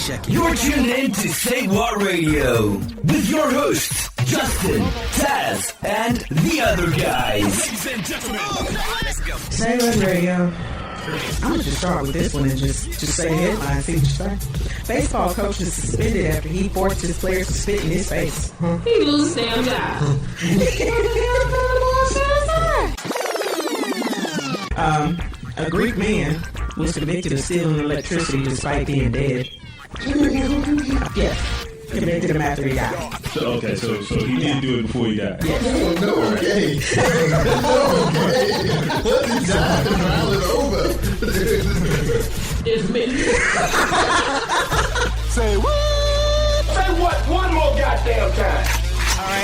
Check it. You're tuned in to Say What Radio with your hosts, Justin, Taz, and the other guys. Ladies and gentlemen, let's go. Say What Radio. I'm gonna just start with this one and just say headline, see what you say. Baseball coach is suspended after he forced his players to spit in his face. He lose damn job. A Greek man was convicted of stealing electricity despite being dead. Yes, convicted him after he died. So he didn't do it before he died. Yes. No, okay. What he died and round over. It's me. Say what? Say what one more goddamn time.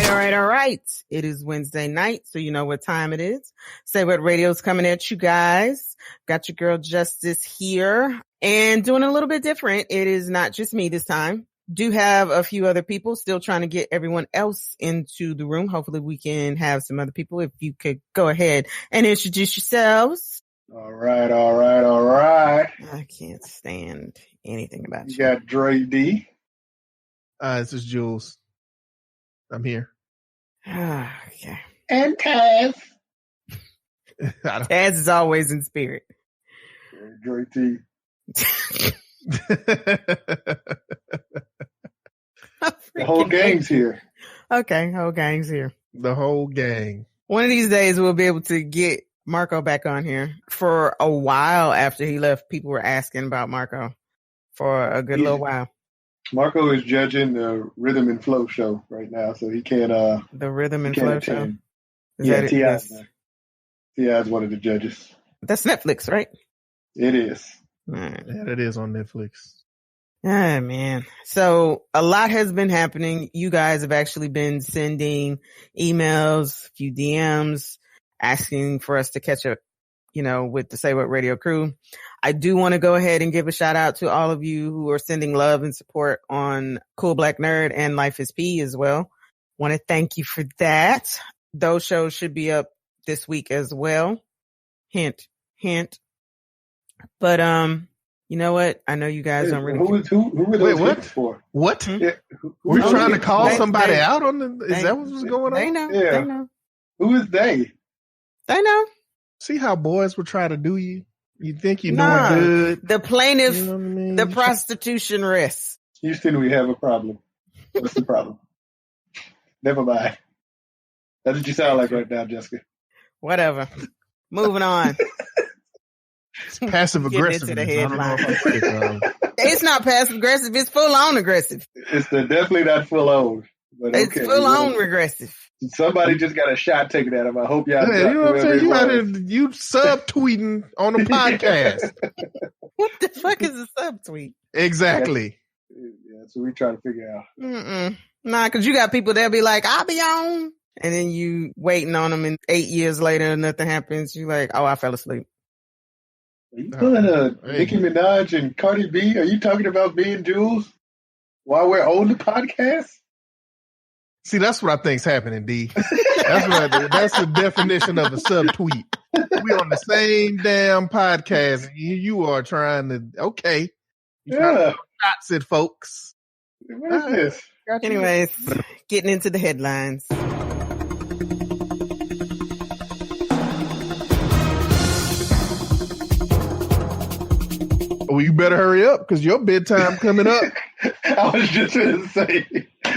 All right. It is Wednesday night, so you know what time it is. Say What Radio's coming at you guys. Got your girl Justice here and doing a little bit different. It is not just me this time. Do have a few other people still trying to get everyone else into the room. Hopefully we can have some other people. If you could go ahead and introduce yourselves. All right. I can't stand anything about You got Dre D. This is Jules. I'm here. Okay. And Taz. Taz is always in spirit. Dre T. The whole gang's here. Okay, whole gang's here. The whole gang. One of these days we'll be able to get Marco back on here. For a while after he left, people were asking about Marco for a good little while. Marco is judging the Rhythm and Flow show right now, so he can't The Rhythm and Flow show. Yeah, T.I.'s one of the judges. That's Netflix, right? It is. Right. Yeah, it is on Netflix. Ah, man. So a lot has been happening. You guys have actually been sending emails, a few DMs, asking for us to catch up, with the Say What Radio crew. I do want to go ahead and give a shout out to all of you who are sending love and support on Cool Black Nerd and Life is P as well. Want to thank you for that. Those shows should be up this week as well. Hint. But, you know what? I know you guys don't really. Who were those what? hits for? What? Hmm? Yeah, We're trying to call they- somebody they- out on the. Is that what's going on? They know. Yeah. They know. Who is they? They know. See how boys would try to do you? You think you're Nah. doing good? The plaintiff, You know what I mean? the prostitution risk. Houston, we have a problem. What's the problem? Never mind. That's what you sound like right now, Jessica. Whatever. Moving on. Passive Getting aggressive. into the It's not passive aggressive. It's full on aggressive. It's definitely not full on. But It's okay, full on regressive. Somebody just got a shot taken at him. I hope y'all. Yeah, you know what I'm saying? You was. subtweeting on a podcast. What the fuck is a subtweet? Exactly. Yeah, so we try to figure out. Nah, cause you got people that'll be like, I'll be on. And then you waiting on them and 8 years later, nothing happens. You like, oh, I fell asleep. Are you pulling Nicki Minaj and Cardi B? Are you talking about me and Jules while we're on the podcast? See, that's what I think's happening, D. That's the definition of a subtweet. We on the same damn podcast. You are trying to, okay. You're trying to throw shots at folks. What is this? Anyways, getting into the headlines. Well, you better hurry up because your bedtime coming up. I was just going to say,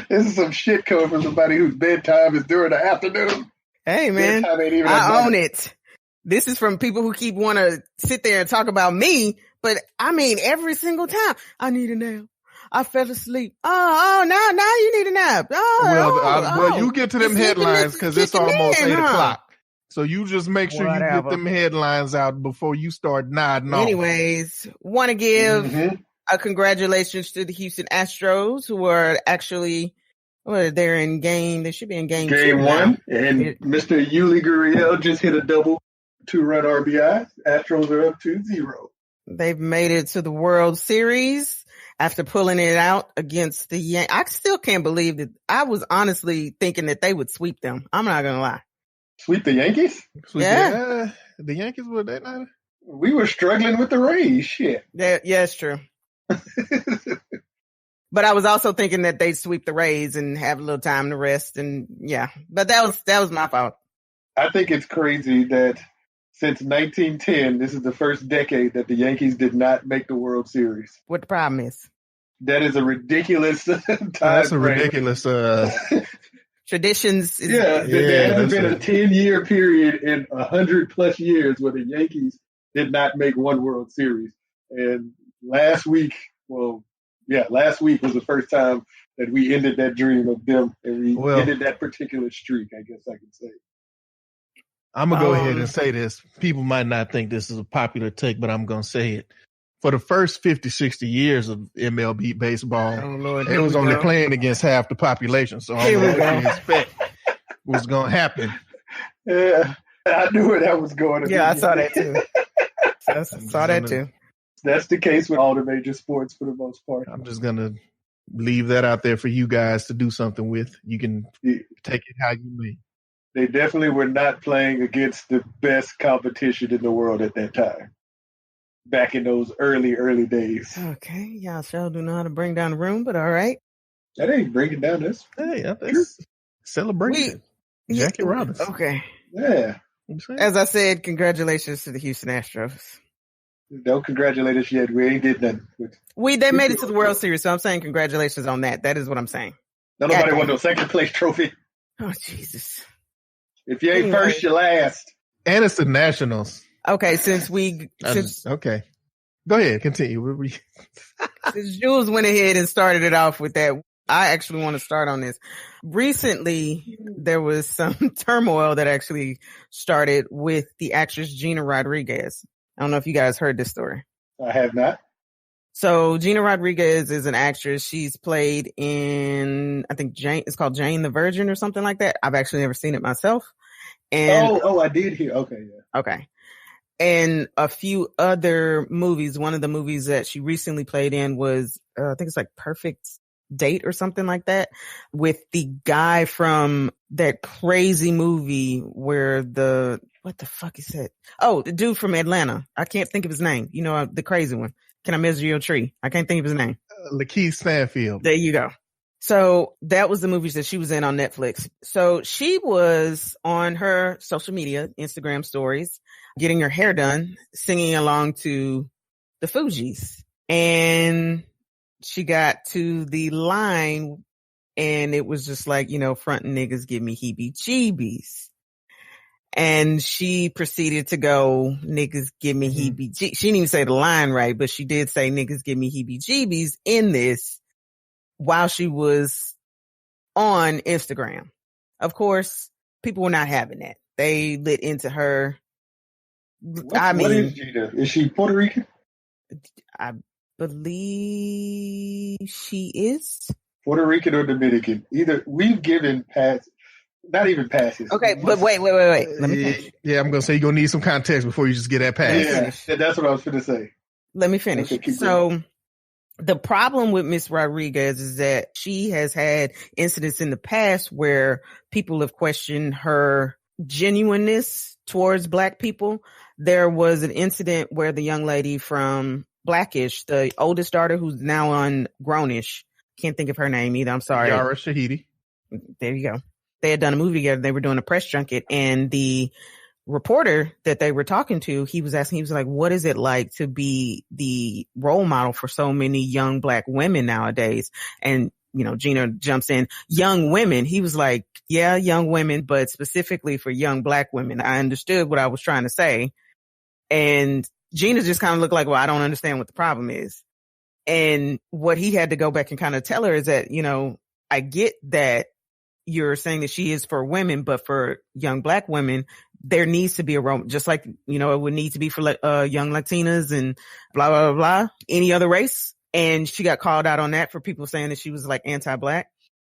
this is some shit coming from somebody whose bedtime is during the afternoon. Hey, man, I own it. This is from people who keep want to sit there and talk about me, but I mean, every single time, I need a nap. I fell asleep. Oh, now you need a nap. Well, you get to them headlines because it's almost 8 o'clock. So you just make sure you get them headlines out before you start nodding off. Anyways, want to give a congratulations to the Houston Astros who are actually, they're in game. They should be in game 2 one. And Mr. Yuli Gurriel just hit a double 2-run RBI. Astros are up 2-0. They've made it to the World Series after pulling it out against the Yankees. I still can't believe that. I was honestly thinking that they would sweep them. I'm not going to lie. Sweep the Yankees? Yeah. The Yankees were that night. We were struggling with the Rays. Shit. Yeah, it's true. But I was also thinking that they'd sweep the Rays and have a little time to rest. And yeah, but that was my fault. I think it's crazy that since 1910, this is the first decade that the Yankees did not make the World Series. What the problem is? That is a ridiculous time That's a frame. ridiculous. Traditions. There hasn't been a 10-year period in 100+ years where the Yankees did not make one World Series. And last week was the first time that we ended that dream of them, and we ended that particular streak, I guess I can say. I'm going to go ahead and say this. People might not think this is a popular take, but I'm going to say it. For the first 50, 60 years of MLB baseball, it was only playing against half the population. So I don't know what you expect was going to happen. Yeah, I knew where that was going. Yeah, I saw that too. I saw that too. That's the case with all the major sports for the most part. I'm just going to leave that out there for you guys to do something with. You can take it how you may. They definitely were not playing against the best competition in the world at that time. Back in those early days. Okay, y'all sure do know how to bring down the room, but all right. That ain't bringing down this. Hey, that's celebration. Jackie Robinson. Okay. Yeah. As I said, congratulations to the Houston Astros. Don't congratulate us yet. We ain't did nothing. They made it to the World Series, so I'm saying congratulations on that. That is what I'm saying. Nobody won no second place trophy. Oh, Jesus. If you ain't first, you're last. And it's the Nationals. Okay, okay. Go ahead, continue. Since Jules went ahead and started it off with that, I actually want to start on this. Recently, there was some turmoil that actually started with the actress Gina Rodriguez. I don't know if you guys heard this story. I have not. So Gina Rodriguez is an actress. She's played in, I think it's called Jane the Virgin or something like that. I've actually never seen it myself. And I did hear. Okay, yeah. Okay. And a few other movies. One of the movies that she recently played in was, I think it's like Perfect Date or something like that, with the guy from that crazy movie where what the fuck is that? Oh, the dude from Atlanta. I can't think of his name. You know, the crazy one. Can I Measure Your Tree? I can't think of his name. Lakeith Stanfield. There you go. So that was the movies that she was in on Netflix. So she was on her social media, Instagram stories, getting her hair done, singing along to the Fugees. And she got to the line and it was just like, frontin' niggas give me heebie-jeebies. And she proceeded to go, niggas give me heebie-jeebies. She didn't even say the line right, but she did say niggas give me heebie-jeebies in this while she was on Instagram. Of course, people were not having that. They lit into her. What is Gina? Is she Puerto Rican? I believe she is. Puerto Rican or Dominican. Either we've given not even passes. Okay, but wait. Let me finish. Yeah, I'm going to say you're going to need some context before you just get that pass. Yeah, that's what I was going to say. Let me finish. Okay, so the problem with Miss Rodriguez is that she has had incidents in the past where people have questioned her genuineness towards Black people. There was an incident where the young lady from Blackish, the oldest daughter who's now on Grownish, can't think of her name either. I'm sorry. Yara Shahidi. There you go. They had done a movie together. They were doing a press junket, and the reporter that they were talking to, he was like, what is it like to be the role model for so many young Black women nowadays? And, Gina jumps in, young women. He was like, yeah, young women, but specifically for young Black women. I understood what I was trying to say. And Gina just kind of looked like, well, I don't understand what the problem is. And what he had to go back and kind of tell her is that, I get that you're saying that she is for women, but for young Black women, there needs to be a role, just like, it would need to be for young Latinas and blah, blah, blah, blah, any other race. And she got called out on that for people saying that she was like anti-Black.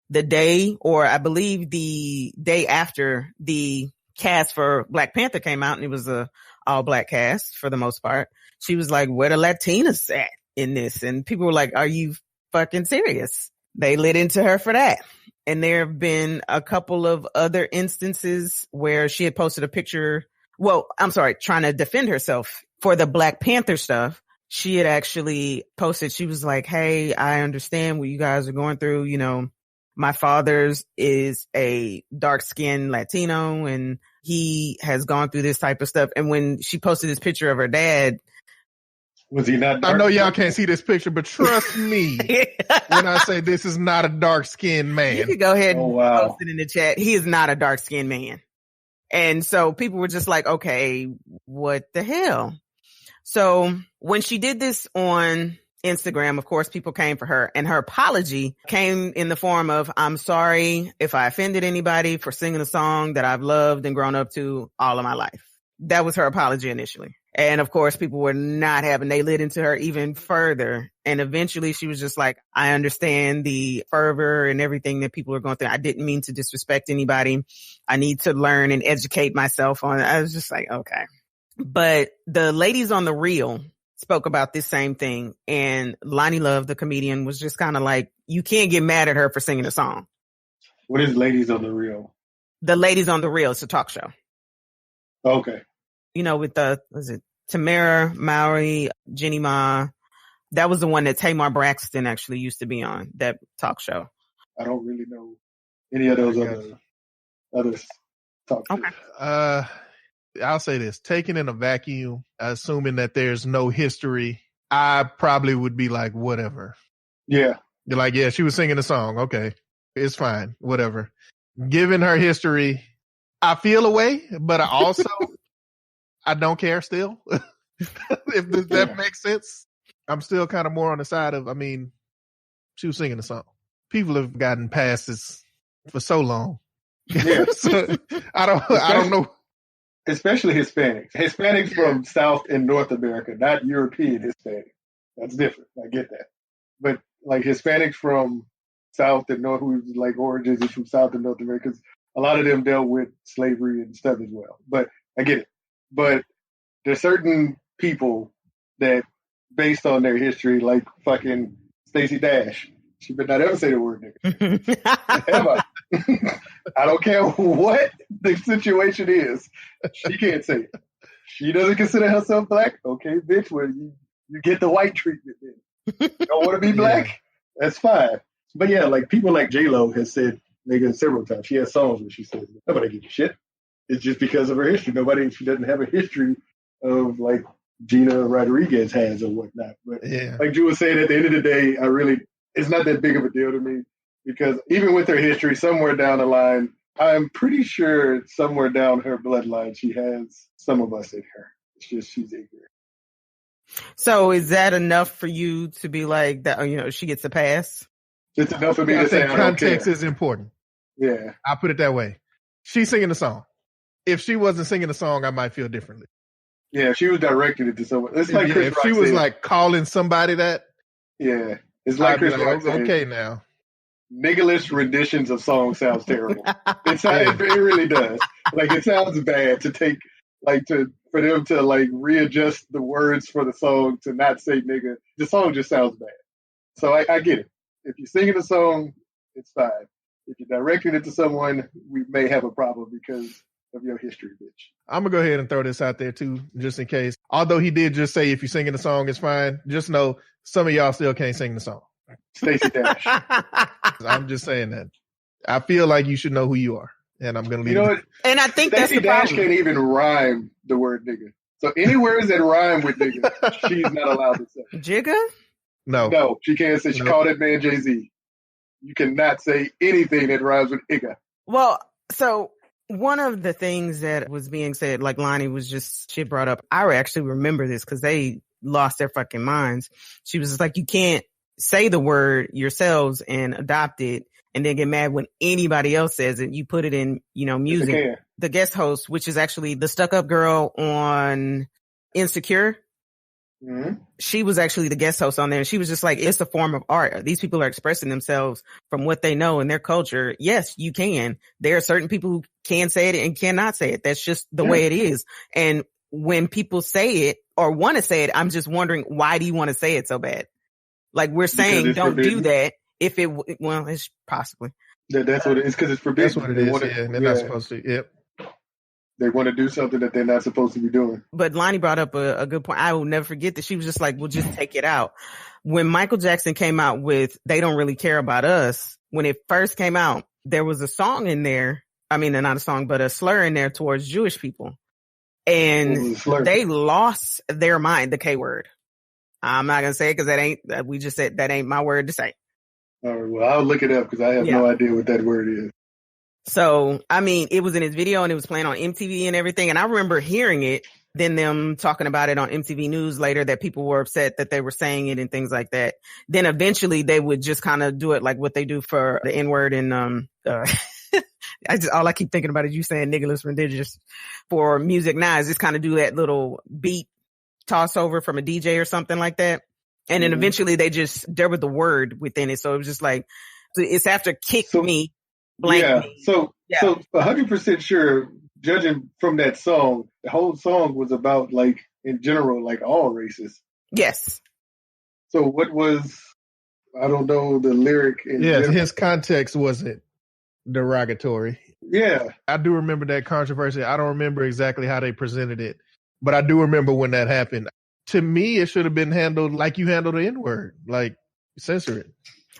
The day, or I believe the day after the cast for Black Panther came out, and it was a all Black cast for the most part, she was like, where the Latinas at in this? And people were like, are you fucking serious? They lit into her for that. And there have been a couple of other instances where she had posted a picture. Well, I'm sorry, trying to defend herself for the Black Panther stuff. she had actually posted, she was like, hey, I understand what you guys are going through. You know, my father's is a dark-skinned Latino and he has gone through this type of stuff. And when she posted this picture of her dad, was he not dark? I know y'all can't see this picture, but trust me when I say this is not a dark-skinned man. You can go ahead and wow. post it in the chat. He is not a dark-skinned man. And so people were just like, okay, what the hell? So when she did this on Instagram, of course, people came for her, and her apology came in the form of, I'm sorry if I offended anybody for singing a song that I've loved and grown up to all of my life. That was her apology initially. And of course, people were not having, they lit into her even further. And eventually she was just like, I understand the fervor and everything that people are going through. I didn't mean to disrespect anybody. I need to learn and educate myself on it. I was just like, okay. But the ladies on The Real spoke about this same thing. And Lonnie Love, the comedian, was just kind of like, you can't get mad at her for singing a song. What is Ladies on The Real? The Ladies on The Real, it's a talk show. Okay. You know, with Tamara Mowry, Jenny Ma. That was the one that Tamar Braxton actually used to be on, that talk show. I don't really know any of those other talk shows. Okay. I'll say this, taken in a vacuum, assuming that there's no history, I probably would be like, whatever. Yeah. You're like, yeah, she was singing a song. Okay. It's fine. Whatever. Given her history, I feel a way, but I also, I don't care still. If that makes sense. I'm still kind of more on the side of, I mean, she was singing a song. People have gotten past this for so long. Yeah. So, I don't know. Especially Hispanics from South and North America, not European Hispanic. That's different. I get that. But like Hispanics from South and North, whose like origins is from South and North America, 'cause a lot of them dealt with slavery and stuff as well. But I get it. But there's certain people that, based on their history, like fucking Stacey Dash, she better not ever say the word nigga. Ever. I don't care what the situation is. She can't say it. She doesn't consider herself black. Okay, bitch, well, you get the white treatment then. You don't want to be black? Yeah. That's fine. But yeah, like people like J-Lo has said nigga several times. She has songs where she says, nobody gives a shit. It's just because of her history. She doesn't have a history of like Gina Rodriguez has or whatnot. But yeah, like Drew was saying, at the end of the day, it's not that big of a deal to me, because even with her history, somewhere down the line, I'm pretty sure somewhere down her bloodline, she has some of us in her. It's just she's ignorant. So is that enough for you to be like that? You know, she gets a pass. It's enough for me to say I don't context care. is important. Yeah, I'll put it that way. She's singing a song. If she wasn't singing a song, I might feel differently. Yeah, if she was directing it to someone. It's like Chris if Rock she was said, like calling somebody that. Yeah, it's like Chris Rock said, okay now. Niggerless renditions of songs sounds terrible. It really does. Like, it sounds bad to take, like, for them to like readjust the words for the song to not say nigga. The song just sounds bad. So I get it. If you're singing a song, it's fine. If you're directing it to someone, we may have a problem because of your history, bitch. I'm going to go ahead and throw this out there too, just in case. Although he did just say if you're singing the song, it's fine. Just know some of y'all still can't sing the song. Stacey Dash. I'm just saying that. I feel like you should know who you are. And I'm going to leave it. And I think Stacey Dash problem. can't even rhyme the word nigga. So any words that rhyme with nigga, she's not allowed to say. Jigga? No, she can't say. She called that man Jay-Z. You cannot say anything that rhymes with nigga. Well, so one of the things that was being said, like Lonnie she brought up, I actually remember this because they lost their fucking minds. She was just like, you can't say the word yourselves and adopt it and then get mad when anybody else says it. You put it in, music. The guest host, which is actually the stuck-up girl on Insecure. Mm-hmm. She was actually the guest host on there, and she was just like, it's a form of art. These people are expressing themselves from what they know in their culture. Yes, you can. There are certain people who can say it and cannot say it. That's just the way it is. And when people say it or want to say it, I'm just wondering, why do you want to say it so bad? Like, we're saying don't do that. If it's possibly. That's what it is, because it's forbidden. That's what it is. They're not supposed to. Yep. they want to do something that they're not supposed to be doing. But Lonnie brought up a good point. I will never forget that she was just like, "Well, just take it out." When Michael Jackson came out with "They Don't Really Care About Us," when it first came out, there was a song in there. I mean, not a song, but a slur in there towards Jewish people, and they lost their mind. The K word. I'm not gonna say it because that ain't. We just said that ain't my word to say. All right, well, I'll look it up because I have no idea what that word is. So, I mean, it was in his video and it was playing on MTV and everything. And I remember hearing it, then them talking about it on MTV News later, that people were upset that they were saying it and things like that. Then eventually they would just kind of do it like what they do for the N-word and, all I keep thinking about is you saying niggerless religious for Music Now is just kind of do that little beat toss over from a DJ or something like that. And then eventually there was the word within it. So it was just like, it's after kick me. Me. So 100% sure, judging from that song, the whole song was about, like, in general, like all races. Yes. So what was, I don't know, the lyric? His context wasn't derogatory. Yeah. I do remember that controversy. I don't remember exactly how they presented it, but I do remember when that happened. To me, it should have been handled like you handle the N-word, like censor it.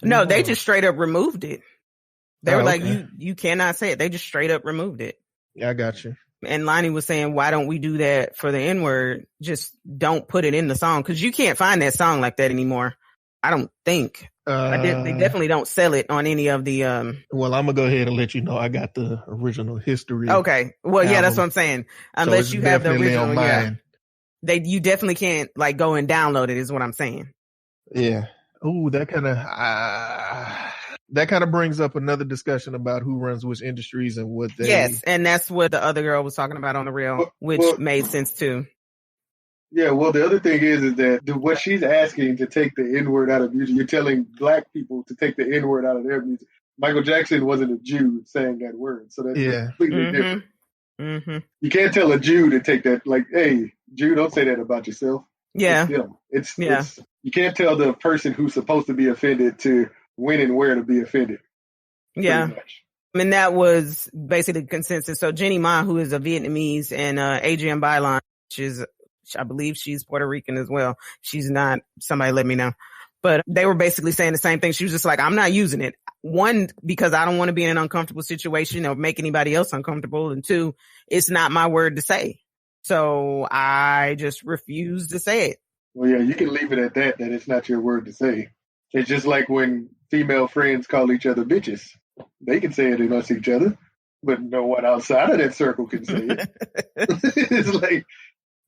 No, they just straight up removed it. They were like, you cannot say it. They just straight up removed it. Yeah, I got you. And Lonnie was saying, why don't we do that for the N-word? Just don't put it in the song. Cause you can't find that song like that anymore. I don't think. They definitely don't sell it on any of the, Well, I'm gonna go ahead and let you know I got the original history. Okay. Well, yeah, that's what I'm saying. Unless you have the original, you definitely can't like go and download it is what I'm saying. Yeah. Ooh, that kind of brings up another discussion about who runs which industries and what they... Yes, and that's what the other girl was talking about on the reel, which made sense too. Yeah, well, the other thing is that what she's asking to take the N-word out of music, you're telling black people to take the N-word out of their music. Michael Jackson wasn't a Jew saying that word, so that's completely different. Mm-hmm. You can't tell a Jew to take that, like, hey, Jew, don't say that about yourself. Yeah. It's you can't tell the person who's supposed to be offended to when and where to be offended. Yeah. I mean, that was basically the consensus. So Jenny Ma, who is a Vietnamese, and Adrienne Bailon, I believe she's Puerto Rican as well. She's not. Somebody let me know. But they were basically saying the same thing. She was just like, I'm not using it. One, because I don't want to be in an uncomfortable situation or make anybody else uncomfortable. And two, it's not my word to say. So I just refuse to say it. Well, yeah, you can leave it at that it's not your word to say. It's just like when female friends call each other bitches. They can say it amongst each other, but no one outside of that circle can say it. It's like,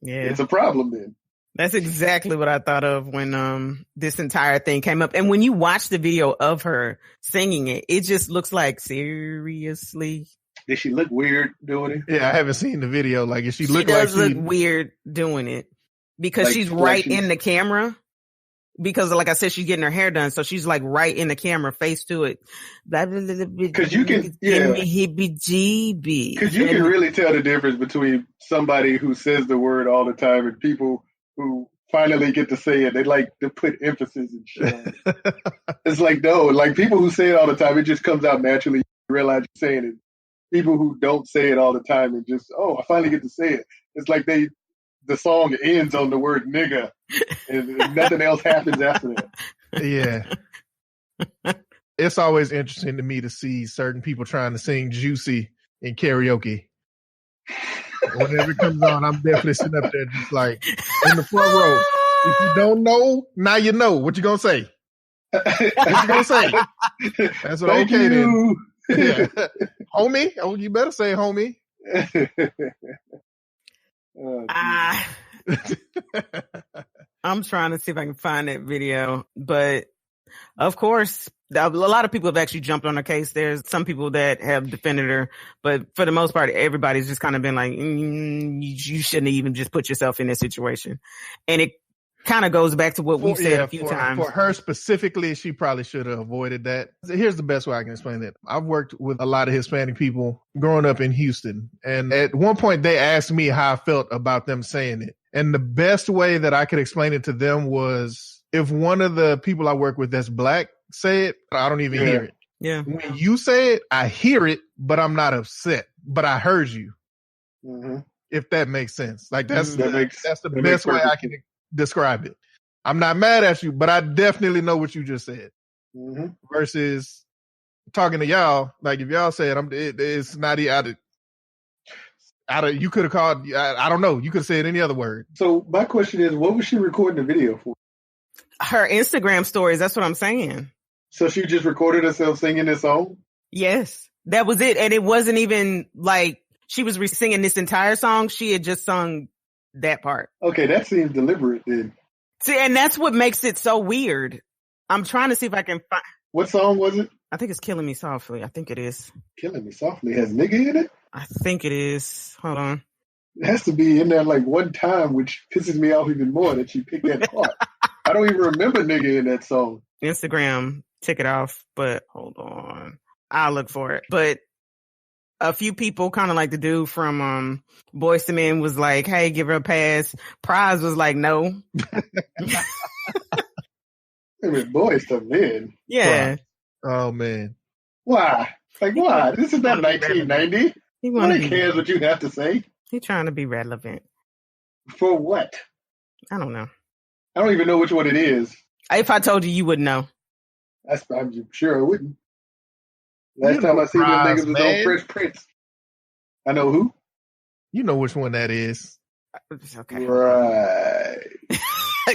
it's a problem then. That's exactly what I thought of when this entire thing came up. And when you watch the video of her singing it, it just looks like, seriously? Did she look weird doing it? Yeah, I haven't seen the video. Like, if she look weird doing it because she's right in the camera. Because, like I said, she's getting her hair done, so she's like right in the camera, face to it. Because you can, heebie-jeebie. Because you can really tell the difference between somebody who says the word all the time and people who finally get to say it. They like to put emphasis and shit. It's like, no, like people who say it all the time, it just comes out naturally. You realize you're saying it. People who don't say it all the time and just, I finally get to say it. It's like the song ends on the word nigga and nothing else happens after that. Yeah. It's always interesting to me to see certain people trying to sing Juicy in karaoke. Whenever it comes on, I'm definitely sitting up there just like in the front row. If you don't know, now you know. What you gonna say? What you gonna say? That's what. Thank okay you. Then. Yeah. Homie. Oh, you better say homie. I'm trying to see if I can find that video, but of course, a lot of people have actually jumped on her case. There's some people that have defended her, but for the most part, everybody's just kind of been like, you shouldn't even just put yourself in this situation. And it kind of goes back to what we've said a few times. For her specifically, she probably should have avoided that. Here's the best way I can explain it. I've worked with a lot of Hispanic people growing up in Houston. And at one point, they asked me how I felt about them saying it. And the best way that I could explain it to them was if one of the people I work with that's black say it, I don't even hear it. Yeah. When you say it, I hear it, but I'm not upset. But I heard you. Mm-hmm. If that makes sense. Like that's That makes the best way I can describe it. I'm not mad at you, but I definitely know what you just said. Mm-hmm. Versus talking to y'all, like if y'all said it's not out of you could have called I don't know, you could have said any other word. So my question is, what was she recording the video for? Her Instagram stories, that's what I'm saying. So she just recorded herself singing this song? Yes. That was it. And it wasn't even like she was singing this entire song. She had just sung that part. Okay, that seems deliberate then. See, and that's what makes it so weird. I'm trying to see if I can find. What song was it? I think it's Killing Me Softly. I think it is. Killing Me Softly has nigga in it? I think it is. Hold on. It has to be in there like one time, which pisses me off even more that she picked that part. I don't even remember nigga in that song. Instagram took it off, but hold on. I'll look for it. But a few people, kind of like the dude from Boyz II Men, was like, hey, give her a pass. Prize was like, no. I mean, Boyz II Men. Yeah. Oh man. Why? Like, why? This is not 1990. He Nobody cares what you have to say. He's trying to be relevant. For what? I don't know. I don't even know which one it is. If I told you, you would know. I'm sure I wouldn't. Last time I seen them niggas was on Fresh Prince. I know who. You know which one that is. Okay. Right.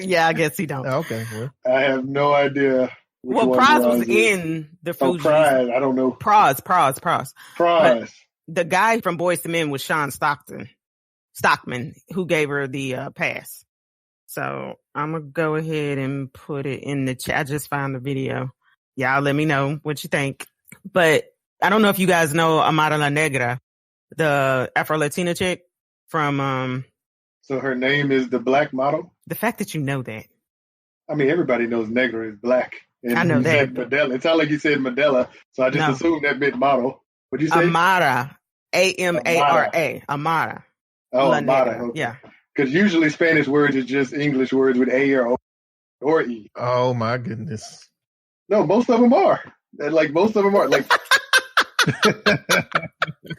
Yeah, I guess he don't. Okay. Well. I have no idea. Well, Prize was in the Fugees. Prize. I don't know. Prize. Prize. The guy from Boyz II Men was Sean Stockman, who gave her the pass. So I'm going to go ahead and put it in the chat. I just found the video. Y'all let me know what you think. But I don't know if you guys know Amara La Negra, the Afro-Latina chick from... So her name is the Black Model? The fact that you know that. I mean, everybody knows Negra is black. And I know that. Mandela. It sounded like you said Mandela, so I just assumed that meant model. What'd you say? Amara. Amara. Amara. Oh, La Amara. Negra. Okay. Yeah. Because usually Spanish words are just English words with A or O or E. Oh my goodness. No, most of them are. Like most of them are. Like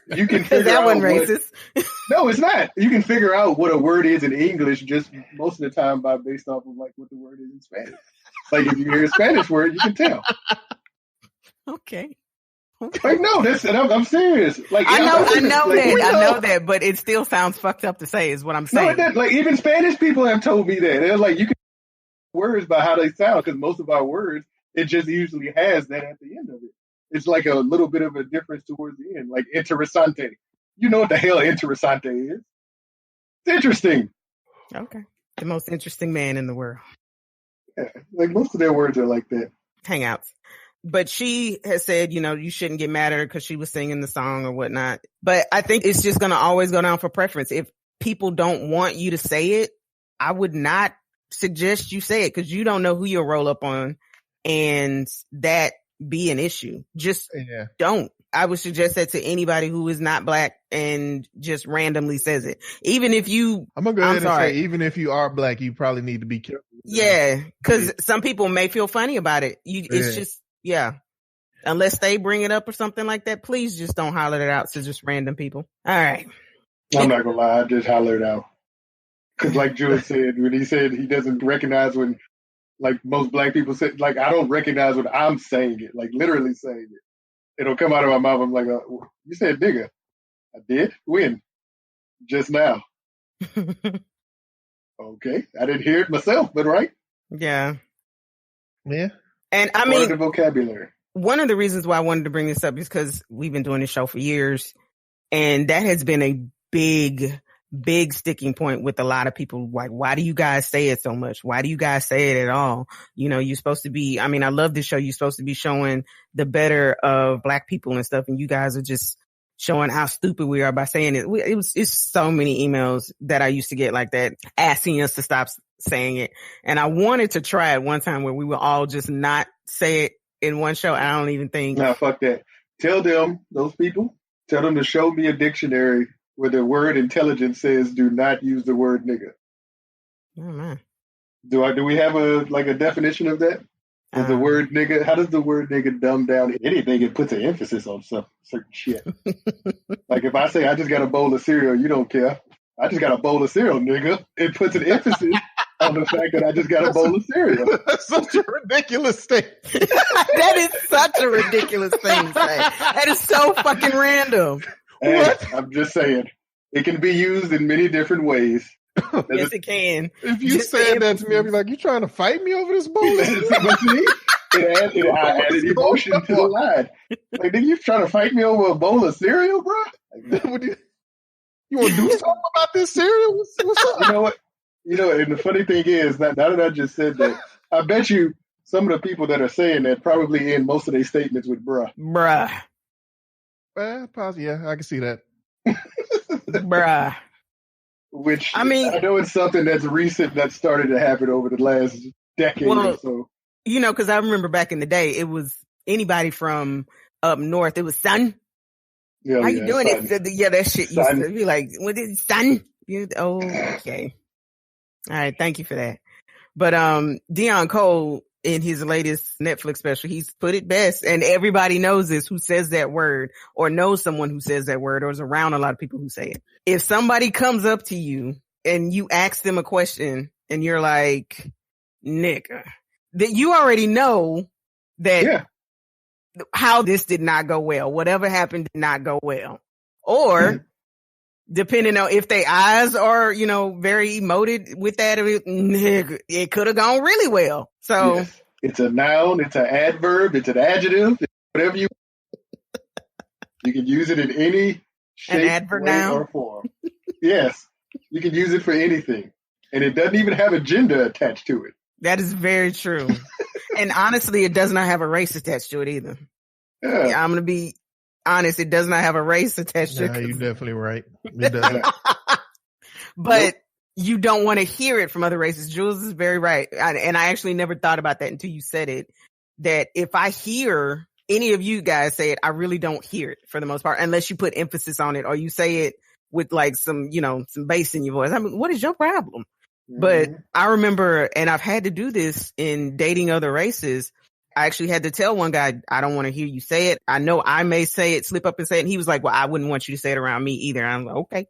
you can figure that out wasn't racist. No, it's not. You can figure out what a word is in English just most of the time based off of like what the word is in Spanish. Like if you hear a Spanish word, you can tell. Okay. Like no, I'm serious. Like I know that, but it still sounds fucked up to say. Is what I'm saying. No, like even Spanish people have told me that. They're like, you can words by how they sound because most of our words it just usually has that at the end of it. It's like a little bit of a difference towards the end, like interessante. You know what the hell interessante is? It's interesting. Okay, the most interesting man in the world. Yeah, like most of their words are like that. Hangouts. But she has said, you shouldn't get mad at her because she was singing the song or whatnot. But I think it's just going to always go down for preference. If people don't want you to say it, I would not suggest you say it because you don't know who you'll roll up on and that be an issue. Just don't. I would suggest that to anybody who is not black and just randomly says it. Even if you... I'm going to go ahead and say, even if you are black, you probably need to be careful. Yeah, because some people may feel funny about it. It's just... Yeah. Unless they bring it up or something like that, please just don't holler it out to just random people. All right. I'm not going to lie. I just hollered out. Because like Jules said, when he said he doesn't recognize when, like most black people say, like I don't recognize when I'm saying it, like literally saying it. It'll come out of my mouth. I'm like, you said nigga. I did? When? Just now. Okay. I didn't hear it myself, but right? Yeah. Yeah. And I mean, the vocabulary. One of the reasons why I wanted to bring this up is because we've been doing this show for years, and that has been a big sticking point with a lot of people. Like, why do you guys say it so much? Why do you guys say it at all? You're supposed to be, I mean, I love this show. You're supposed to be showing the better of black people and stuff. And you guys are just showing how stupid we are by saying it. It's so many emails that I used to get like that asking us to stop saying it. And I wanted to try it one time where we would all just not say it in one show. I don't even think. No, fuck that. Tell them, those people, tell them to show me a dictionary where the word intelligence says do not use the word nigga. Oh man. Do we have a definition of that? Does the word nigga, how does the word nigga dumb down anything? It puts an emphasis on some certain shit. Like if I say I just got a bowl of cereal, you don't care. I just got a bowl of cereal, nigga. It puts an emphasis on the fact that I just got a bowl of cereal. That's such a ridiculous statement. That is such a ridiculous thing to say. That is so fucking random. What? I'm just saying. It can be used in many different ways. Yes, it can. If you said that to me, I'd be like, "You trying to fight me over this bowl?" I added emotion to the line. Like, nigga, you trying to fight me over a bowl of cereal, bro? Like, you want to do something about this cereal? What's up? You know what? And the funny thing is, now that I just said that, I bet you some of the people that are saying that probably end most of their statements with bruh. Bruh. Yeah, I can see that. Bruh. Which, I mean, I know it's something that's recent that started to happen over the last decade or so. You know, because I remember back in the day, it was anybody from up north. It was son. Yeah, How you doing? son. Yeah, that shit used Son. to be like, what is son? Okay. All right, thank you for that. But Deion Cole in his latest Netflix special, he's put it best, and everybody knows this who says that word or knows someone who says that word or is around a lot of people who say it. If somebody comes up to you and you ask them a question and you're like, nigga, that you already know that how this did not go well. Whatever happened did not go well. Or depending on if their eyes are, very emoted with that, it could have gone really well. So yes. It's a noun, it's an adverb, it's an adjective, it's whatever you can use it in any shape, way, or form. Yes, you can use it for anything. And it doesn't even have a gender attached to it. That is very true. And honestly, it does not have a race attached to it either. Yeah, I'm going to be honest. It does not have a race attached to it. You're definitely right. It doesn't. But you don't want to hear it from other races. Jules is very right. And I actually never thought about that until you said it, that if I hear any of you guys say it, I really don't hear it for the most part, unless you put emphasis on it or you say it with like some bass in your voice. I mean, what is your problem? But I remember, and I've had to do this in dating other races. I actually had to tell one guy, I don't want to hear you say it. I know I may say it, slip up and say it. And he was like, well, I wouldn't want you to say it around me either. I'm like, okay.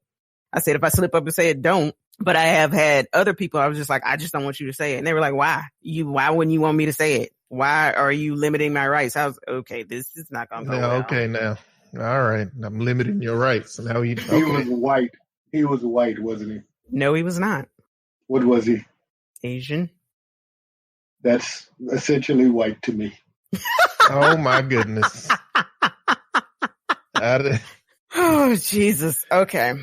I said, if I slip up and say it, don't. But I have had other people, I was just like, I just don't want you to say it. And they were like, why? Why wouldn't you want me to say it? Why are you limiting my rights? I was, okay, this is not going to go well. Okay, now. All right. I'm limiting your rights. Now he was white. He was white, wasn't he? No, he was not. What was he? Asian. That's essentially white to me. Oh my goodness. Oh, Jesus. Okay.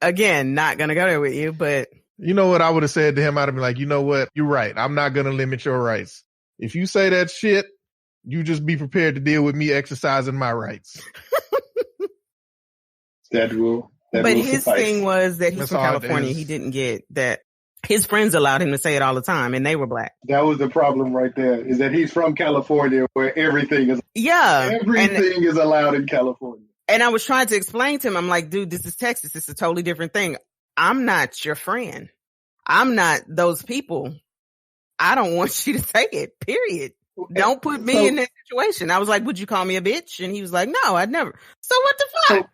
Again, not going to go there with you, but. You know what I would have said to him? I'd have been like, you know what? You're right. I'm not going to limit your rights. If you say that shit, you just be prepared to deal with me exercising my rights. But his suffice. thing was that he's from California. He didn't get that. His friends allowed him to say it all the time, and they were black. That was the problem right there, is that he's from California where everything is is allowed in California. And I was trying to explain to him, I'm like, dude, this is Texas. It's a totally different thing. I'm not your friend. I'm not those people. I don't want you to say it, period. Don't put me in that situation. I was like, would you call me a bitch? And he was like, no, I'd never. So what the fuck?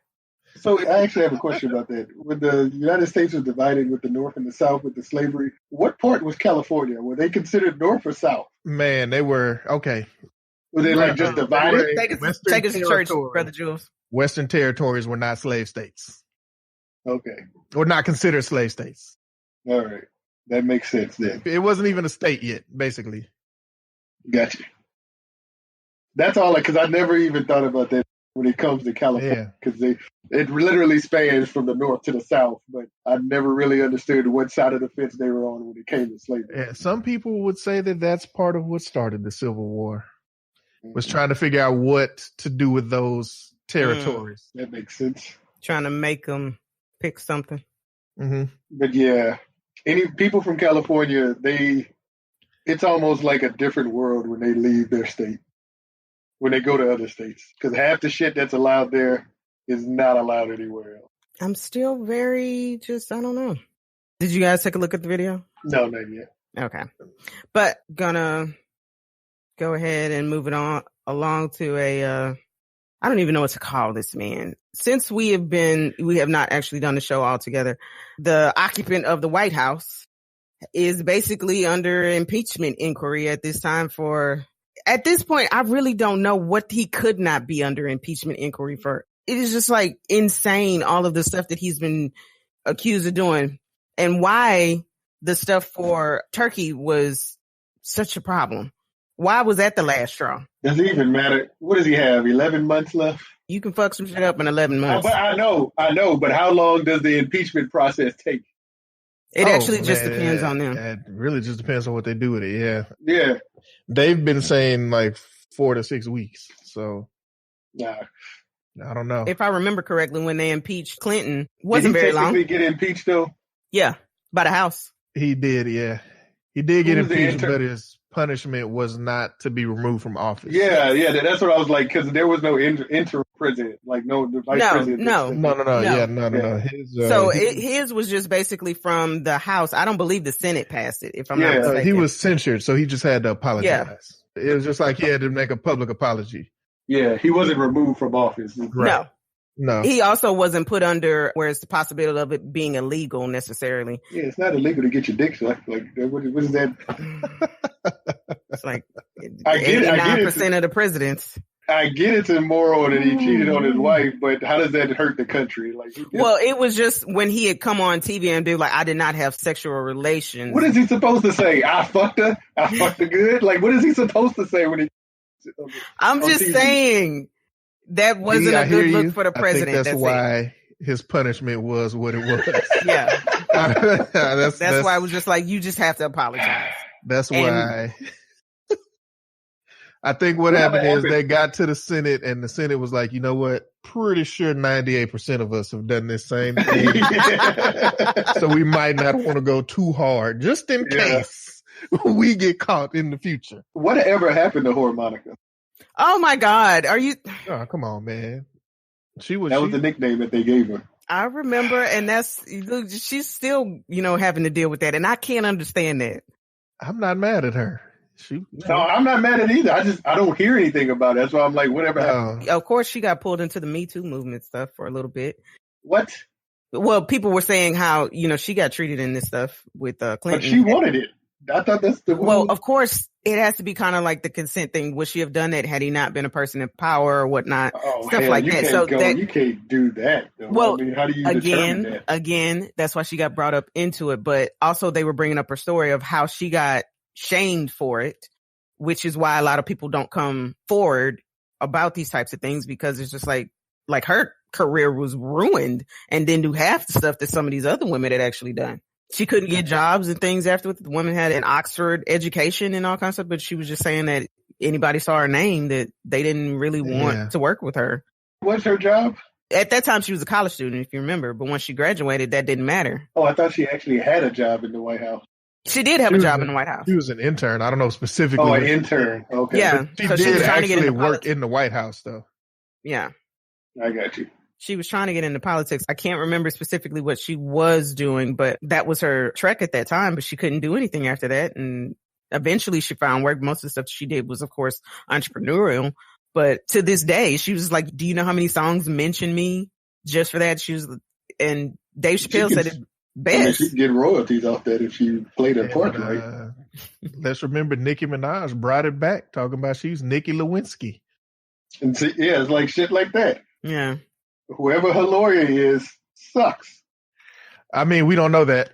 So I actually have a question about that. When the United States was divided with the North and the South with the slavery, what part was California? Were they considered North or South? Man, they were, okay. Were they like just divided? Take us to church, Brother Jules. Western territories were not slave states. Okay. Or not considered slave states. All right. That makes sense then. It wasn't even a state yet, basically. Gotcha. That's all, because I never even thought about that when it comes to California, because it literally spans from the north to the south, but I never really understood what side of the fence they were on when it came to slavery. Yeah, some people would say that that's part of what started the Civil War, was trying to figure out what to do with those territories. That makes sense. Trying to make them pick something. Mm-hmm. But yeah, any people from California, it's almost like a different world when they leave their state, when they go to other states, because half the shit that's allowed there is not allowed anywhere else. I'm still I don't know. Did you guys take a look at the video? No, not yet. Okay. But gonna go ahead and move it on along to I don't even know what to call this, man. Since we have not actually done the show all together, the occupant of the White House is basically under impeachment inquiry at this time at this point, I really don't know what he could not be under impeachment inquiry for. It is just like insane, all of the stuff that he's been accused of doing, and why the stuff for Turkey was such a problem. Why was that the last straw? Does it even matter? What does he have? 11 months left? You can fuck some shit up in 11 months. But I know. But how long does the impeachment process take? It actually just depends on them. It really just depends on what they do with it. Yeah. Yeah. They've been saying like 4 to 6 weeks. So Nah. I don't know. If I remember correctly, when they impeached Clinton, wasn't very long. Did he get impeached though? Yeah, by the House. He did, yeah. He did get impeached, but his punishment was not to be removed from office. Yeah, that's what I was like, because there was no interim president, like no vice president. No. His was just basically from the House. I don't believe the Senate passed it, if I'm not mistaken. He was censured, so he just had to apologize. Yeah. It was just like he had to make a public apology. Yeah, he wasn't removed from office. Right. No. He also wasn't put under where it's the possibility of it being illegal necessarily. Yeah, it's not illegal to get your dick sucked. Like, what is that? It's like 89% of the presidents. I get it's immoral that he cheated on his wife, but how does that hurt the country? Like, well, it was just when he had come on TV and be like, I did not have sexual relations. What is he supposed to say? I fucked her good? Like, what is he supposed to say when he... I'm just saying... That wasn't a good look for the president. I think that's why his punishment was what it was. Yeah. that's why it was just like, you just have to apologize. That's why. I think what happened is they got to the Senate and the Senate was like, you know what? Pretty sure 98% of us have done this same thing. So we might not want to go too hard just in case we get caught in the future. Whatever happened to Whore Monica? Oh my God. Are you? Oh, come on, man. That was the nickname that they gave her. I remember. And she's still, having to deal with that. And I can't understand that. I'm not mad at her. No, I'm not mad at it either. I don't hear anything about it. That's why I'm like, whatever happened. Of course, she got pulled into the Me Too movement stuff for a little bit. What? Well, people were saying how, she got treated in this stuff with Clinton. But she wanted it. I thought that's the... Well, of course, it has to be kind of like the consent thing. Would she have done that had he not been a person in power or whatnot? Stuff like that. So you can't do that, though. Well, I mean, how do you determine that? Again, that's why she got brought up into it. But also they were bringing up her story of how she got shamed for it, which is why a lot of people don't come forward about these types of things, because it's just like her career was ruined and didn't do half the stuff that some of these other women had actually done. She couldn't get jobs and things afterwards. The woman had an Oxford education and all kinds of stuff, but she was just saying that anybody saw her name that they didn't really want to work with her. What's her job? At that time, she was a college student, if you remember. But once she graduated, that didn't matter. Oh, I thought she actually had a job in the White House. She did have a job in the White House. She was an intern. I don't know specifically. Oh, an intern. Okay. Yeah. She did actually work in the White House, though. Yeah. I got you. She was trying to get into politics. I can't remember specifically what she was doing, but that was her trek at that time, but she couldn't do anything after that. And eventually she found work. Most of the stuff she did was, of course, entrepreneurial. But to this day, she was like, do you know how many songs mention me just for that? And Dave Chappelle said it best. I mean, she could get royalties off that if she played her part right. Let's remember Nicki Minaj brought it back, talking about she's Nikki Lewinsky. And see, it's like shit like that. Yeah. Whoever her lawyer is sucks. I mean, we don't know that.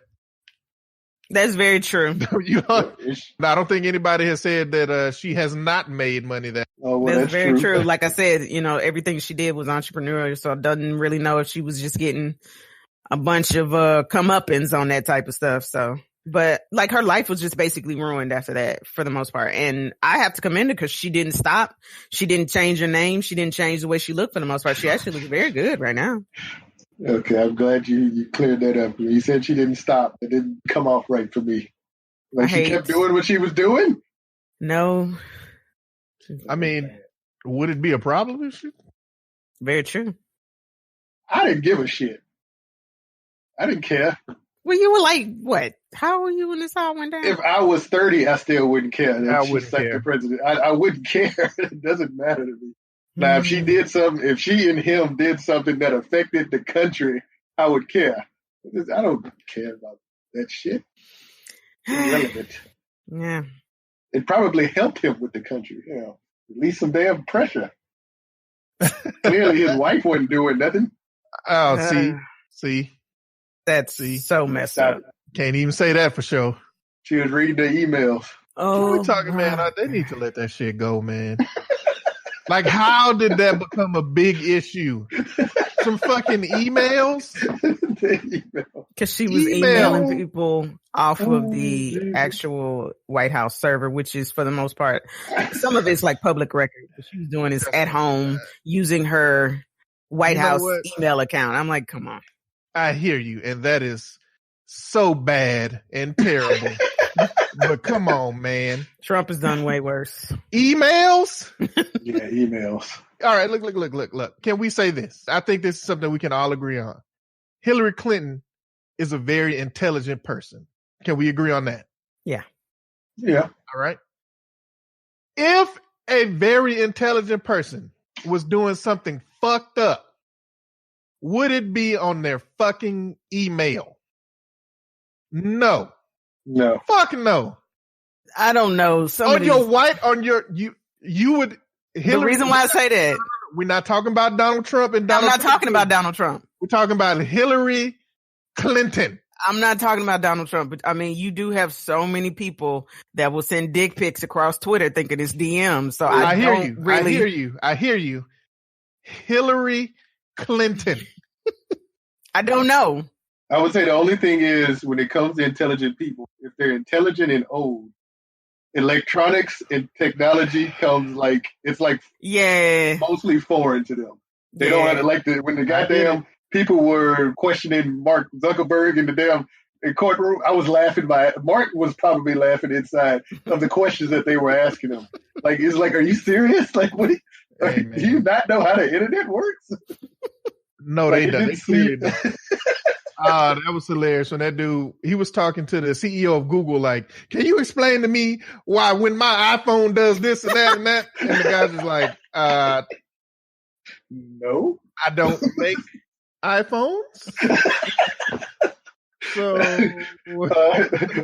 That's very true. I don't think anybody has said that she has not made money. That's very true. Like I said, everything she did was entrepreneurial, so I doesn't really know if she was just getting a bunch of comeuppance on that type of stuff. So, but like her life was just basically ruined after that for the most part. And I have to commend her because she didn't stop. She didn't change her name. She didn't change the way she looked for the most part. She actually looks very good right now. Okay, I'm glad you cleared that up. You said she didn't stop. It didn't come off right for me. Like she kept doing what she was doing? No. I mean, would it be a problem if she? Very true. I didn't give a shit. I didn't care. Well, you were like, what? How were you when this all went down? If I was 30, I still wouldn't care. I If she wouldn't sucked care. the president. I wouldn't care. It doesn't matter to me. Now, if she did something, if she and him did something that affected the country, I would care. I don't care about that shit. It's irrelevant. Yeah. It probably helped him with the country. You know, release some damn pressure. Clearly, his wife wasn't doing nothing. Oh, see. That's so messed up. Can't even say that for sure. She was reading the emails. Oh, we talking, man. They need to let that shit go, man. Like, how did that become a big issue? Some fucking emails? Because she was emailing people off of the actual White House server, which is, for the most part, some of it's like public record. What she was doing is at home using her White House email account. I'm like, come on. I hear you, and that is so bad and terrible. But come on, man. Trump has done way worse. Emails? Yeah, emails. All right, look. Can we say this? I think this is something we can all agree on. Hillary Clinton is a very intelligent person. Can we agree on that? Yeah. Yeah. All right. If a very intelligent person was doing something fucked up, would it be on their fucking email? No. No. Fuck no. I don't know. You would. Hillary, the reason why I say that. We're not talking about Donald Trump and Donald I'm not talking about Donald Trump. We're talking about Hillary Clinton. I'm not talking about Donald Trump, but I mean, you do have so many people that will send dick pics across Twitter thinking it's DMs. So I hear you. Hillary Clinton. I don't know. I would say the only thing is when it comes to intelligent people, if they're intelligent and old, electronics and technology comes mostly foreign to them. They don't have to when the goddamn people were questioning Mark Zuckerberg in the damn courtroom. I was laughing Mark was probably laughing inside of the questions that they were asking him. Like, it's like, are you serious? Like, what? Do you not know how the internet works? No, they don't. They clearly don't. That was hilarious when that dude, he was talking to the CEO of Google, like, can you explain to me why when my iPhone does this and that and that? And the guy's just like, no, I don't make iPhones. So,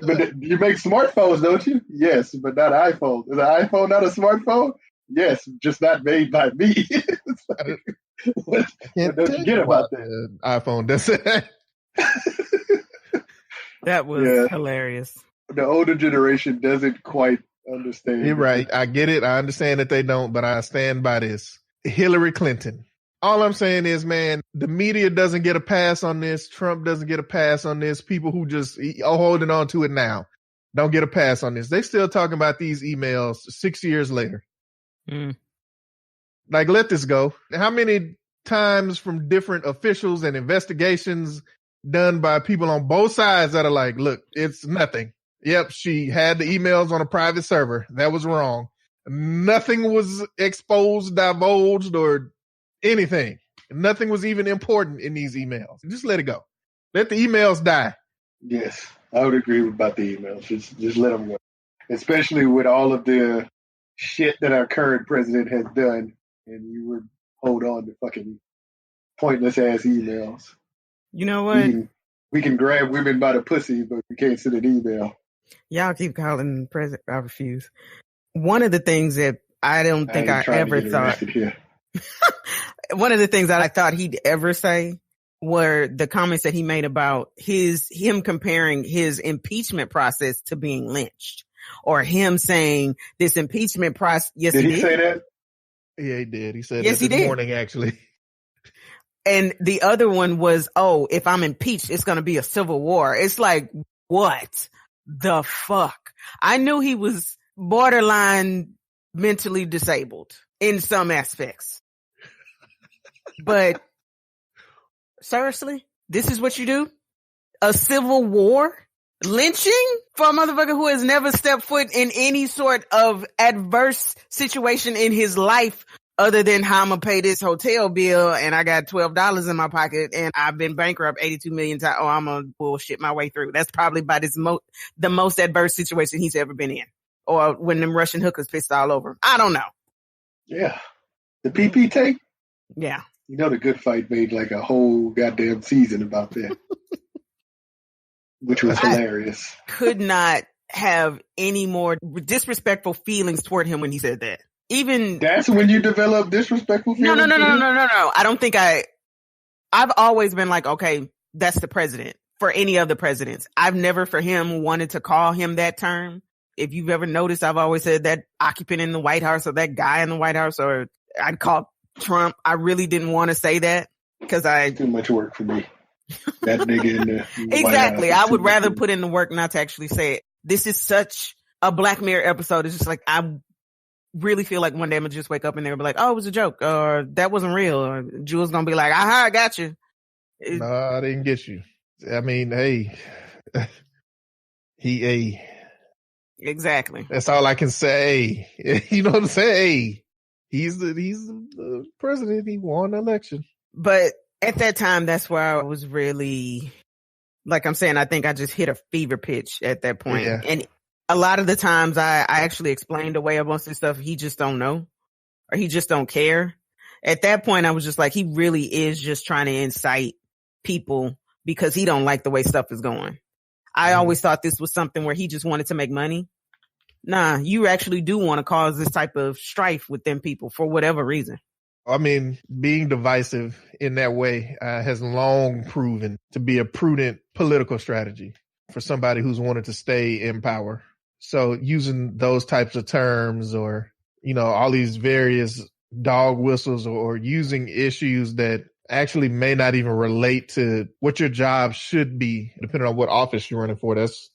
but you make smartphones, don't you? Yes, but not iPhones. Is an iPhone not a smartphone? Yes, just not made by me. What don't you get about that? iPhone does that. That was hilarious. The older generation doesn't quite understand. You're right. I get it. I understand that they don't, but I stand by this. Hillary Clinton. All I'm saying is, man, the media doesn't get a pass on this. Trump doesn't get a pass on this. People who just are holding on to it now don't get a pass on this. They still talking about these emails 6 years later. Like, let this go. How many times from different officials and investigations done by people on both sides that are like, look, it's nothing. Yep, she had the emails on a private server. That was wrong. Nothing was exposed, divulged, or anything. Nothing was even important in these emails. Just let it go. Let the emails die. Yes, I would agree about the emails. Just let them go. Especially with all of the shit that our current president has done, and you would hold on to fucking pointless ass emails. You know what? We can grab women by the pussy, but we can't send an email. Y'all keep calling the president. I refuse. One of the things that I don't think I ever thought. One of the things that I thought he'd ever say were the comments that he made about him comparing his impeachment process to being lynched, or him saying this impeachment process. Yes, did he say that? Yeah, he did. He said yes, that this morning, actually. And the other one was, oh, if I'm impeached, it's going to be a civil war. It's like, what the fuck? I knew he was borderline mentally disabled in some aspects. But seriously, this is what you do? A civil war? Lynching for a motherfucker who has never stepped foot in any sort of adverse situation in his life other than how I'm going to pay this hotel bill and I got $12 in my pocket and I've been bankrupt 82 million times. Oh, I'm going to bullshit my way through. That's probably about the most adverse situation he's ever been in. Or when them Russian hookers pissed all over him. I don't know. Yeah. The PP tape? Yeah. You know, The Good Fight made like a whole goddamn season about that, which was hilarious. Could not have any more disrespectful feelings toward him when he said that. Even that's when you develop disrespectful feelings. No. I don't think I've always been like, okay, that's the president for any of the presidents. I've never for him wanted to call him that term. If you've ever noticed, I've always said that occupant in the White House or that guy in the White House, or I'd call Trump. I really didn't want to say that because too much work for me. That nigga in the exactly. I would rather put in the work not to actually say it. This is such a Black Mirror episode. It's just like, I really feel like one day I'm gonna just wake up and they'll be like, oh, it was a joke, or that wasn't real, or Jewel's gonna be like, aha, I got you. No, I didn't get you. I mean, hey, exactly. That's all I can say. You know what I'm saying? He's the president. He won the election. But at that time, that's where I was really, like I'm saying, I think I just hit a fever pitch at that point. Yeah. And a lot of the times I actually explained away a bunch of stuff. He just don't know, or he just don't care. At that point, I was just like, he really is just trying to incite people because he don't like the way stuff is going. I always thought this was something where he just wanted to make money. Nah, you actually do want to cause this type of strife with them people for whatever reason. I mean, being divisive in that way has long proven to be a prudent political strategy for somebody who's wanted to stay in power. So using those types of terms, or, you know, all these various dog whistles, or using issues that actually may not even relate to what your job should be, depending on what office you're running for. That's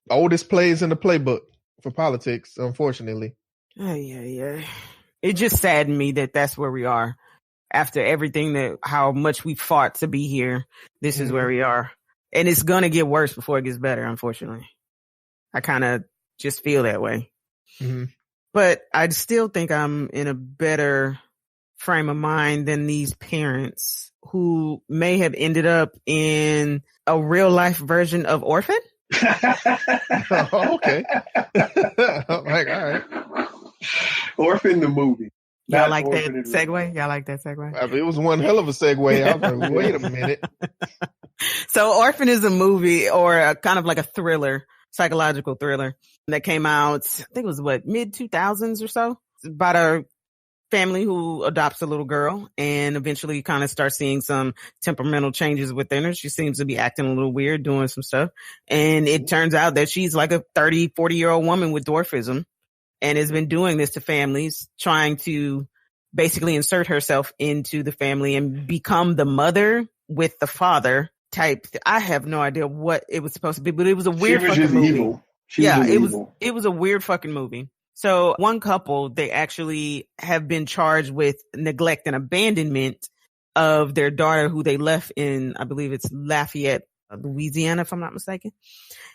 the oldest plays in the playbook for politics, unfortunately. Yeah. It just saddened me that that's where we are. After everything how much we fought to be here, this is where we are. And it's going to get worse before it gets better, unfortunately. I kind of just feel that way. Mm-hmm. But I still think I'm in a better frame of mind than these parents who may have ended up in a real life version of Orphan. Oh, okay. Like, all right. Orphan the movie. Y'all like that segue? Y'all like that segue? I mean, it was one hell of a segue. I was like, wait a minute. So Orphan is a movie, or a kind of like a thriller, psychological thriller that came out, I think it was mid 2000s or so. It's about a family who adopts a little girl and eventually kind of starts seeing some temperamental changes within her. She seems to be acting a little weird, doing some stuff. And it turns out that she's like a 30, 40-year-old woman with dwarfism and has been doing this to families, trying to basically insert herself into the family and become the mother with the father type. I have no idea what it was supposed to be, but it was a weird fucking movie. Evil. It was a weird fucking movie. So one couple, they actually have been charged with neglect and abandonment of their daughter, who they left in, I believe it's Lafayette, Louisiana, if I'm not mistaken.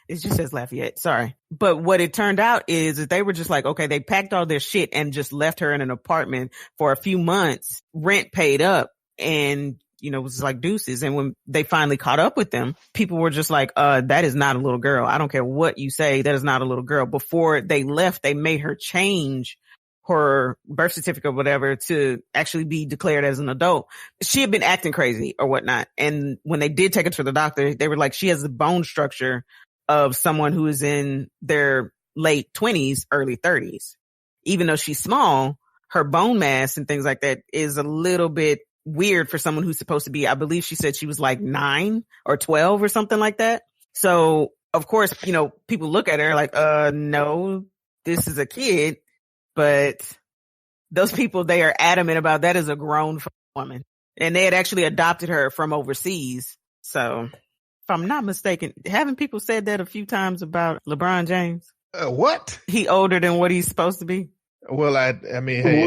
It just says Lafayette. Sorry. But what it turned out is that they were just like, okay, they packed all their shit and just left her in an apartment for a few months, rent paid up, and, you know, it was like deuces. And when they finally caught up with them, people were just like, that is not a little girl. I don't care what you say. That is not a little girl. Before they left, they made her change her birth certificate or whatever to actually be declared as an adult. She had been acting crazy or whatnot. And when they did take her to the doctor, they were like, she has the bone structure of someone who is in their late 20s, early 30s. Even though she's small, her bone mass and things like that is a little bit weird for someone who's supposed to be, I believe she said she was like 9 or 12 or something like that. So of course, you know, people look at her like, no, this is a kid. But those people, they are adamant about that as a grown woman. And they had actually adopted her from overseas. So if I'm not mistaken, haven't people said that a few times about LeBron James? What? He older than what he's supposed to be? Well, I mean, hey.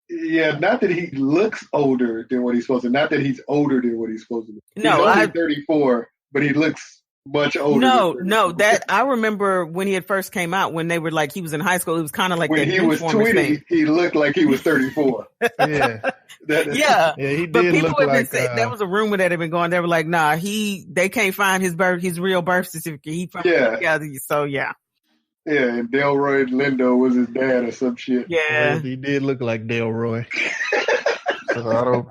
Yeah, not that he looks older than what he's supposed to. Not that he's older than what he's supposed to be. No, he's only 34, but he looks much older. No, that I remember when he had first came out, when they were like, he was in high school. It was kind of like when that he was Benchwarmers 20, thing. he looked like he was 34. Yeah. Yeah, He but did people look have been like saying there was a rumor that had been going. They were like, nah, they can't find his real birth certificate. He from so yeah. Yeah, and Delroy Lindo was his dad or some shit. Yeah. he did look like Delroy. So I don't.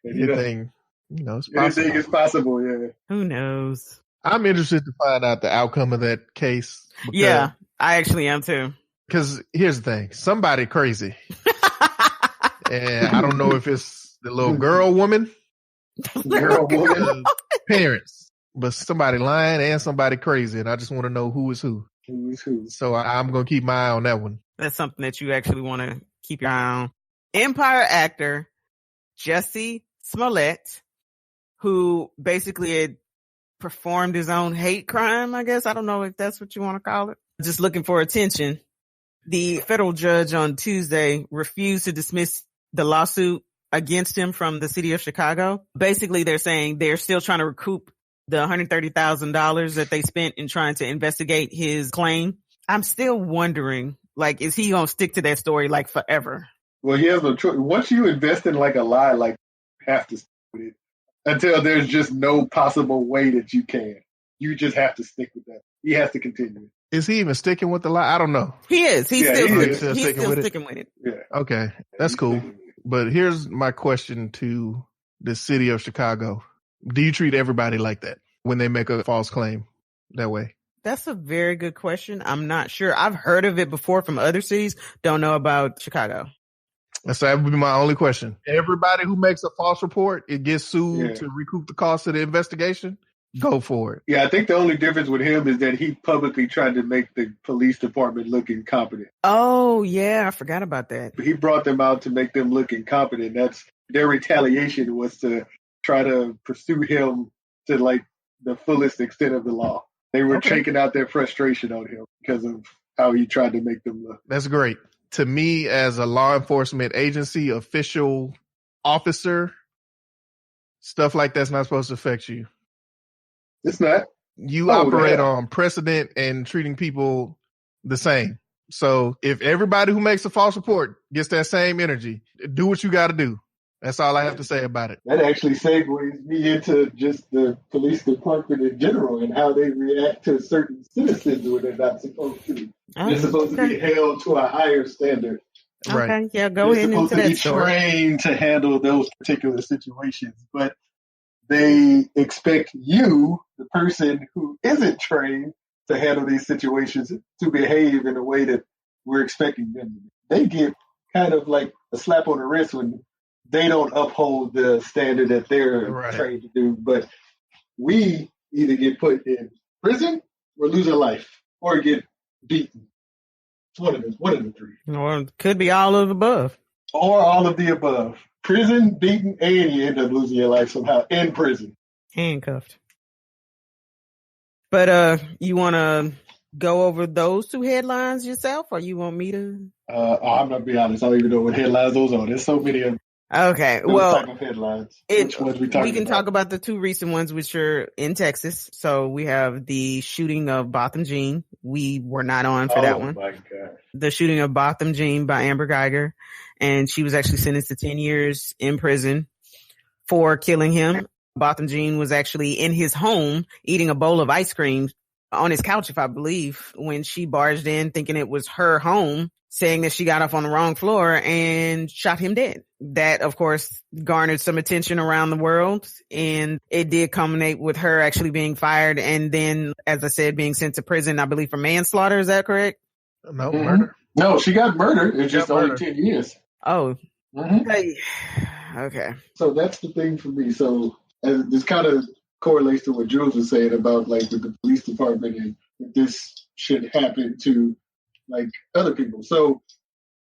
Anything, it's possible. Anything is possible. Yeah. Who knows? I'm interested to find out the outcome of that case. Yeah, I actually am too. Because here's the thing: somebody crazy, and I don't know if it's the little girl woman, parents, but somebody lying and somebody crazy, and I just want to know who is who. Who is who? So I'm gonna keep my eye on that one. That's something that you actually want to keep your eye on. Empire actor Jussie Smollett, who basically had performed his own hate crime, I guess. I don't know if that's what you want to call it. Just looking for attention. The federal judge on Tuesday refused to dismiss the lawsuit against him from the city of Chicago. Basically, they're saying they're still trying to recoup the $130,000 that they spent in trying to investigate his claim. I'm still wondering, like, is he going to stick to that story like forever? Well, he has no choice. Once you invest in like a lie, like you have to stick with it until there's just no possible way that you can. You just have to stick with that. He has to continue. Is he even sticking with the lie? I don't know. He is. He's still sticking with it. Yeah. Okay, that's cool. But here's my question to the city of Chicago. Do you treat everybody like that when they make a false claim that way? That's a very good question. I'm not sure. I've heard of it before from other cities. Don't know about Chicago. So that would be my only question. Everybody who makes a false report, it gets sued to recoup the cost of the investigation. Go for it. Yeah, I think the only difference with him is that he publicly tried to make the police department look incompetent. Oh, yeah. I forgot about that. He brought them out to make them look incompetent. That's their retaliation, was to try to pursue him to like the fullest extent of the law. They were taking out their frustration on him because of how he tried to make them look. That's great. To me, as a law enforcement agency, official, officer, stuff like that's not supposed to affect you. It's not. You operate on precedent and treating people the same. So if everybody who makes a false report gets that same energy, do what you got to do. That's all I have to say about it. That actually segues me into just the police department in general and how they react to certain citizens when they're not supposed to. They're supposed to be held to a higher standard. Right. Okay, yeah, go ahead into that They're supposed to be trained to handle those particular situations, but they expect you, the person who isn't trained to handle these situations, to behave in a way that we're expecting them to. They get kind of like a slap on the wrist when they don't uphold the standard that they're trained to do. But we either get put in prison or lose our life or get beaten. It's one of the three. Or it could be all of the above. Or all of the above. Prison, beaten, and you end up losing your life somehow in prison. Handcuffed. But you want to go over those two headlines yourself, or you want me to? I'm not be honest. I don't even know what headlines those are. There's so many of them. Okay, well, type of headlines. Which ones we can talk about the two recent ones, which are in Texas. So we have the shooting of Botham Jean. We were not on for that one. Oh my God! The shooting of Botham Jean by Amber Geiger, and she was actually sentenced to 10 years in prison for killing him. Botham Jean was actually in his home eating a bowl of ice cream on his couch, if I believe, when she barged in thinking it was her home, saying that she got off on the wrong floor and shot him dead. That, of course, garnered some attention around the world, and it did culminate with her actually being fired and then, as I said, being sent to prison, I believe, for manslaughter. Is that correct? No, murder. No, she got murdered. It's just only 10 years. Oh, okay. So that's the thing for me. So this kind of correlates to what Jules was saying about like with the police department and if this should happen to like other people. So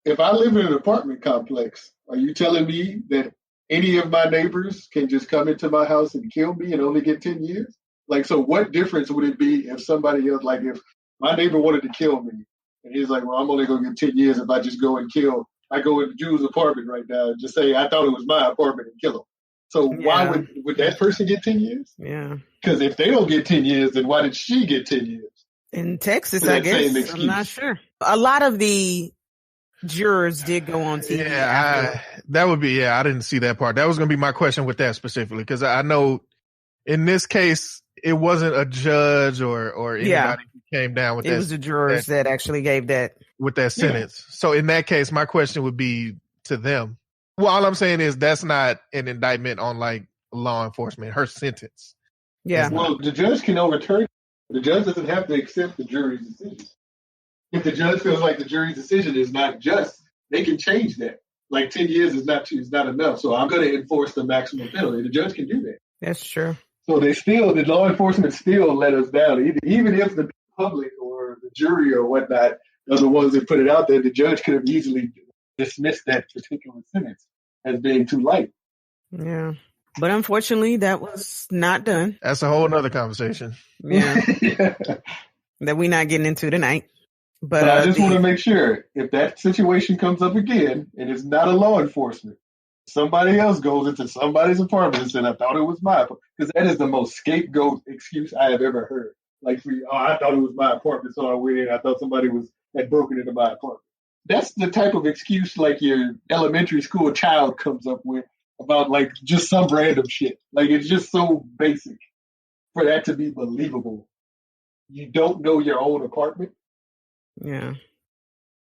if I live in an apartment complex, are you telling me that any of my neighbors can just come into my house and kill me and only get 10 years? Like, so what difference would it be if somebody else, like if my neighbor wanted to kill me and he's like, well, I'm only going to get 10 years if I just go and kill, I go into Jules' apartment right now and just say, I thought it was my apartment and kill him. So why would that person get 10 years? Yeah. Because if they don't get 10 years, then why did she get 10 years? In Texas, For I that same guess. I'm not excuse. sure. A lot of the jurors did go on TV. Yeah, that would be, I didn't see that part. That was going to be my question with that specifically, because I know in this case, it wasn't a judge or anybody who came down with that. It was the jurors that actually gave that. With that sentence. So in that case, my question would be to them. Well, all I'm saying is that's not an indictment on like law enforcement, her sentence. Yeah. Well, the judge can overturn it. The judge doesn't have to accept the jury's decision. If the judge feels like the jury's decision is not just, they can change that. Like 10 years is not enough. So I'm going to enforce the maximum penalty. The judge can do that. That's true. So the law enforcement still let us down. Even if the public or the jury or whatnot are the ones that put it out there, the judge could have easily dismissed that particular sentence as being too light. Yeah. But unfortunately, that was not done. That's a whole nother conversation. Yeah. That we're not getting into tonight. But I just want to make sure if that situation comes up again and it's not a law enforcement, somebody else goes into somebody's apartment and said, I thought it was my apartment. Because that is the most scapegoat excuse I have ever heard. Like, I thought it was my apartment, so I went in. I thought somebody had broken into my apartment. That's the type of excuse like your elementary school child comes up with about like just some random shit. Like, it's just so basic for that to be believable. You don't know your own apartment? Yeah.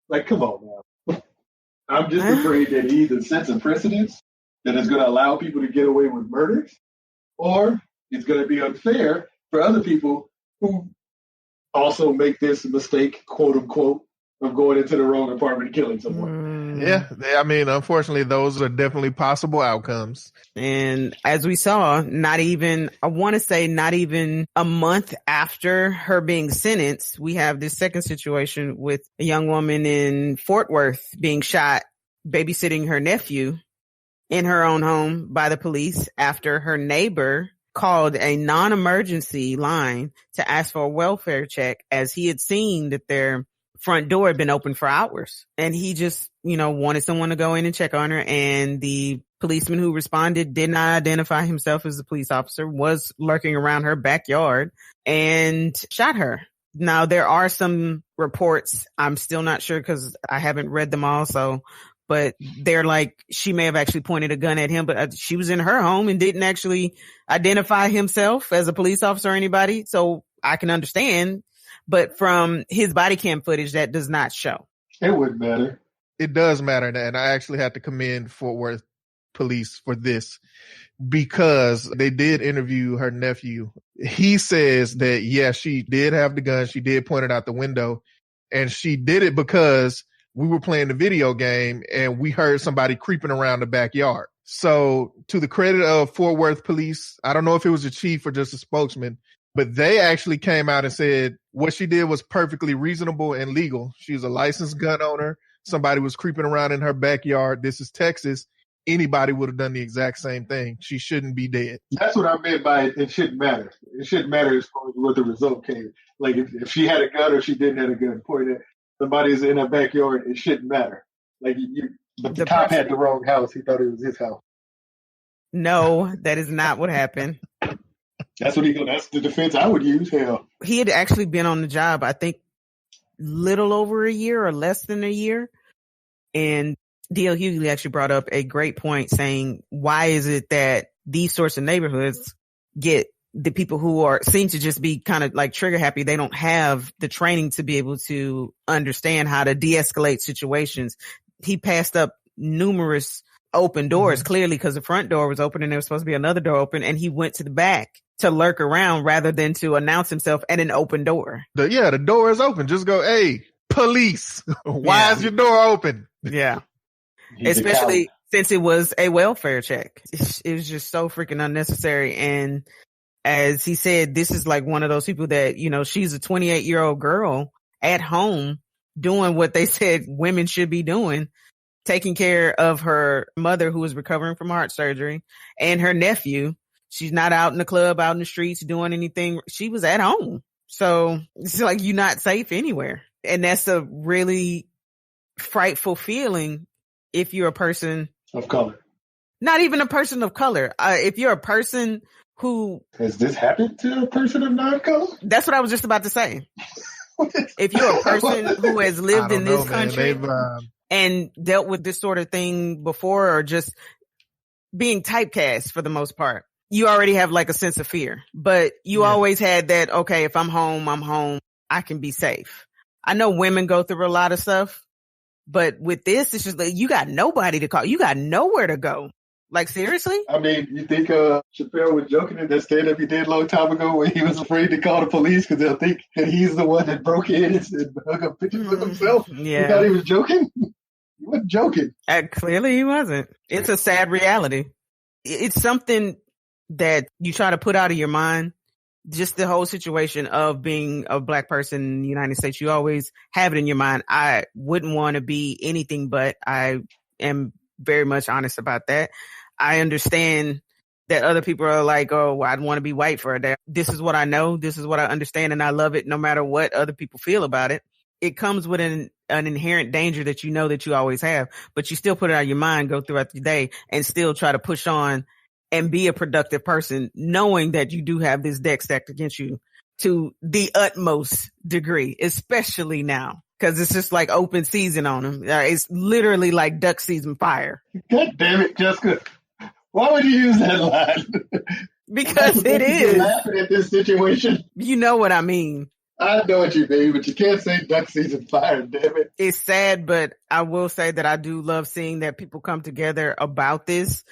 Like, come on now. I'm just afraid that he either sets a precedence that is going to allow people to get away with murders, or it's going to be unfair for other people who also make this mistake, quote unquote, of going into the wrong apartment and killing someone. Yeah, I mean, unfortunately, those are definitely possible outcomes. And as we saw, not even a month after her being sentenced, we have this second situation with a young woman in Fort Worth being shot, babysitting her nephew in her own home by the police after her neighbor called a non-emergency line to ask for a welfare check, as he had seen that their front door had been open for hours. And he just, wanted someone to go in and check on her. And the policeman who responded did not identify himself as a police officer, was lurking around her backyard and shot her. Now, there are some reports. I'm still not sure because I haven't read them all. But they're like, she may have actually pointed a gun at him, but she was in her home and didn't actually identify himself as a police officer or anybody. So I can understand. But from his body cam footage, that does not show. It wouldn't matter. It does matter. And I actually have to commend Fort Worth police for this, because they did interview her nephew. He says that, yeah, she did have the gun. She did point it out the window, and she did it because we were playing the video game and we heard somebody creeping around the backyard. So to the credit of Fort Worth police, I don't know if it was a chief or just a spokesman, but they actually came out and said what she did was perfectly reasonable and legal. She was a licensed gun owner. Somebody was creeping around in her backyard. This is Texas. Anybody would have done the exact same thing. She shouldn't be dead. That's what I meant by it shouldn't matter. It shouldn't matter as far as what the result came. Like if she had a gun or she didn't have a gun, pointed at somebody's in her backyard, it shouldn't matter. Like but the cop had the wrong house. He thought it was his house. No, that is not what happened. That's the defense I would use. Hell, he had actually been on the job, I think, little over a year or less than a year. And D.L. Hughley actually brought up a great point, saying, why is it that these sorts of neighborhoods get the people who seem to just be kind of like trigger happy? They don't have the training to be able to understand how to de-escalate situations. He passed up numerous open doors, clearly because the front door was open and there was supposed to be another door open, and he went to the back to lurk around rather than to announce himself at an open door. The door is open. Just go, hey, police, why is your door open? Yeah. Especially since it was a welfare check. It was just so freaking unnecessary. And as he said, this is like one of those people that, she's a 28-year-old girl at home doing what they said women should be doing, taking care of her mother who was recovering from heart surgery and her nephew. She's not out in the club, out in the streets doing anything. She was at home. So it's like you're not safe anywhere. And that's a really frightful feeling if you're a person of color. Not even a person of color. If you're a person who... Has this happened to a person of non-color? That's what I was just about to say. If you're a person who has lived in this country and dealt with this sort of thing before, or just being typecast for the most part, you already have like a sense of fear. But you always had that, okay, if I'm home, I can be safe. I know women go through a lot of stuff, but with this, it's just like, you got nobody to call. You got nowhere to go. Like, seriously? I mean, you think Chappelle was joking in that stand-up he did a long time ago when he was afraid to call the police because they'll think that he's the one that broke in and hung up pictures of himself? Yeah. You thought he was joking? He wasn't joking. Clearly he wasn't. It's a sad reality. It's something that you try to put out of your mind. Just the whole situation of being a black person in the United States, you always have it in your mind. I wouldn't want to be anything, but I am very much honest about that. I understand that other people are like, oh, I'd want to be white for a day. This is what I know. This is what I understand. And I love it no matter what other people feel about it. It comes with an inherent danger that you know that you always have, but you still put it out of your mind, go throughout the day and still try to push on and be a productive person, knowing that you do have this deck stacked against you to the utmost degree, especially now. Cause it's just like open season on them. It's literally like duck season fire. God damn it, Jessica. Why would you use that line? Because it is. Laughing at this situation. You know what I mean. I know what you mean, but you can't say duck season fire, damn it. It's sad, but I will say that I do love seeing that people come together about this.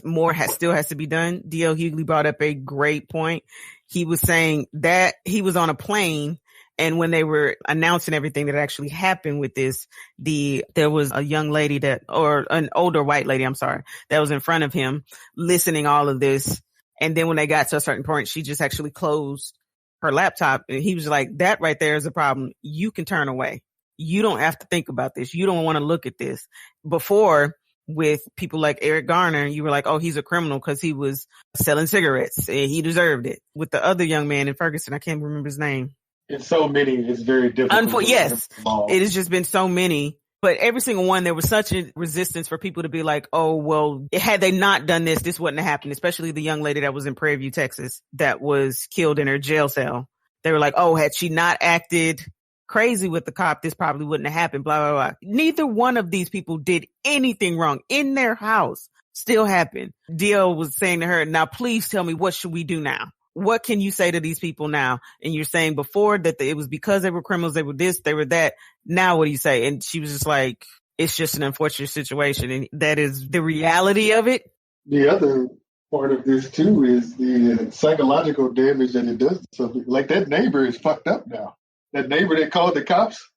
More still has to be done. D.L. Hughley brought up a great point. He was saying that he was on a plane, and when they were announcing everything that actually happened with this, there was a young lady or an older white lady, that was in front of him listening all of this. And then when they got to a certain point, she just actually closed her laptop, and he was like, that right there is a problem. You can turn away. You don't have to think about this. You don't want to look at this. Before, with people like Eric Garner, you were like, oh, he's a criminal because he was selling cigarettes and he deserved it. With the other young man in Ferguson, I can't remember his name. It's so many, it's very difficult. Yes, it has just been so many. But every single one, there was such a resistance for people to be like, oh, well, had they not done this, this wouldn't have happened. Especially the young lady that was in Prairie View, Texas, that was killed in her jail cell. They were like, oh, had she not acted crazy with the cop, this probably wouldn't have happened, blah, blah, blah. Neither one of these people did anything wrong in their house. Still happened. DL was saying to her, now, please tell me, what should we do now? What can you say to these people now? And you're saying before that it was because they were criminals, they were this, they were that. Now what do you say? And she was just like, it's just an unfortunate situation. And that is the reality of it. The other part of this too is the psychological damage that it does to something. Like that neighbor is fucked up now. That neighbor that called the cops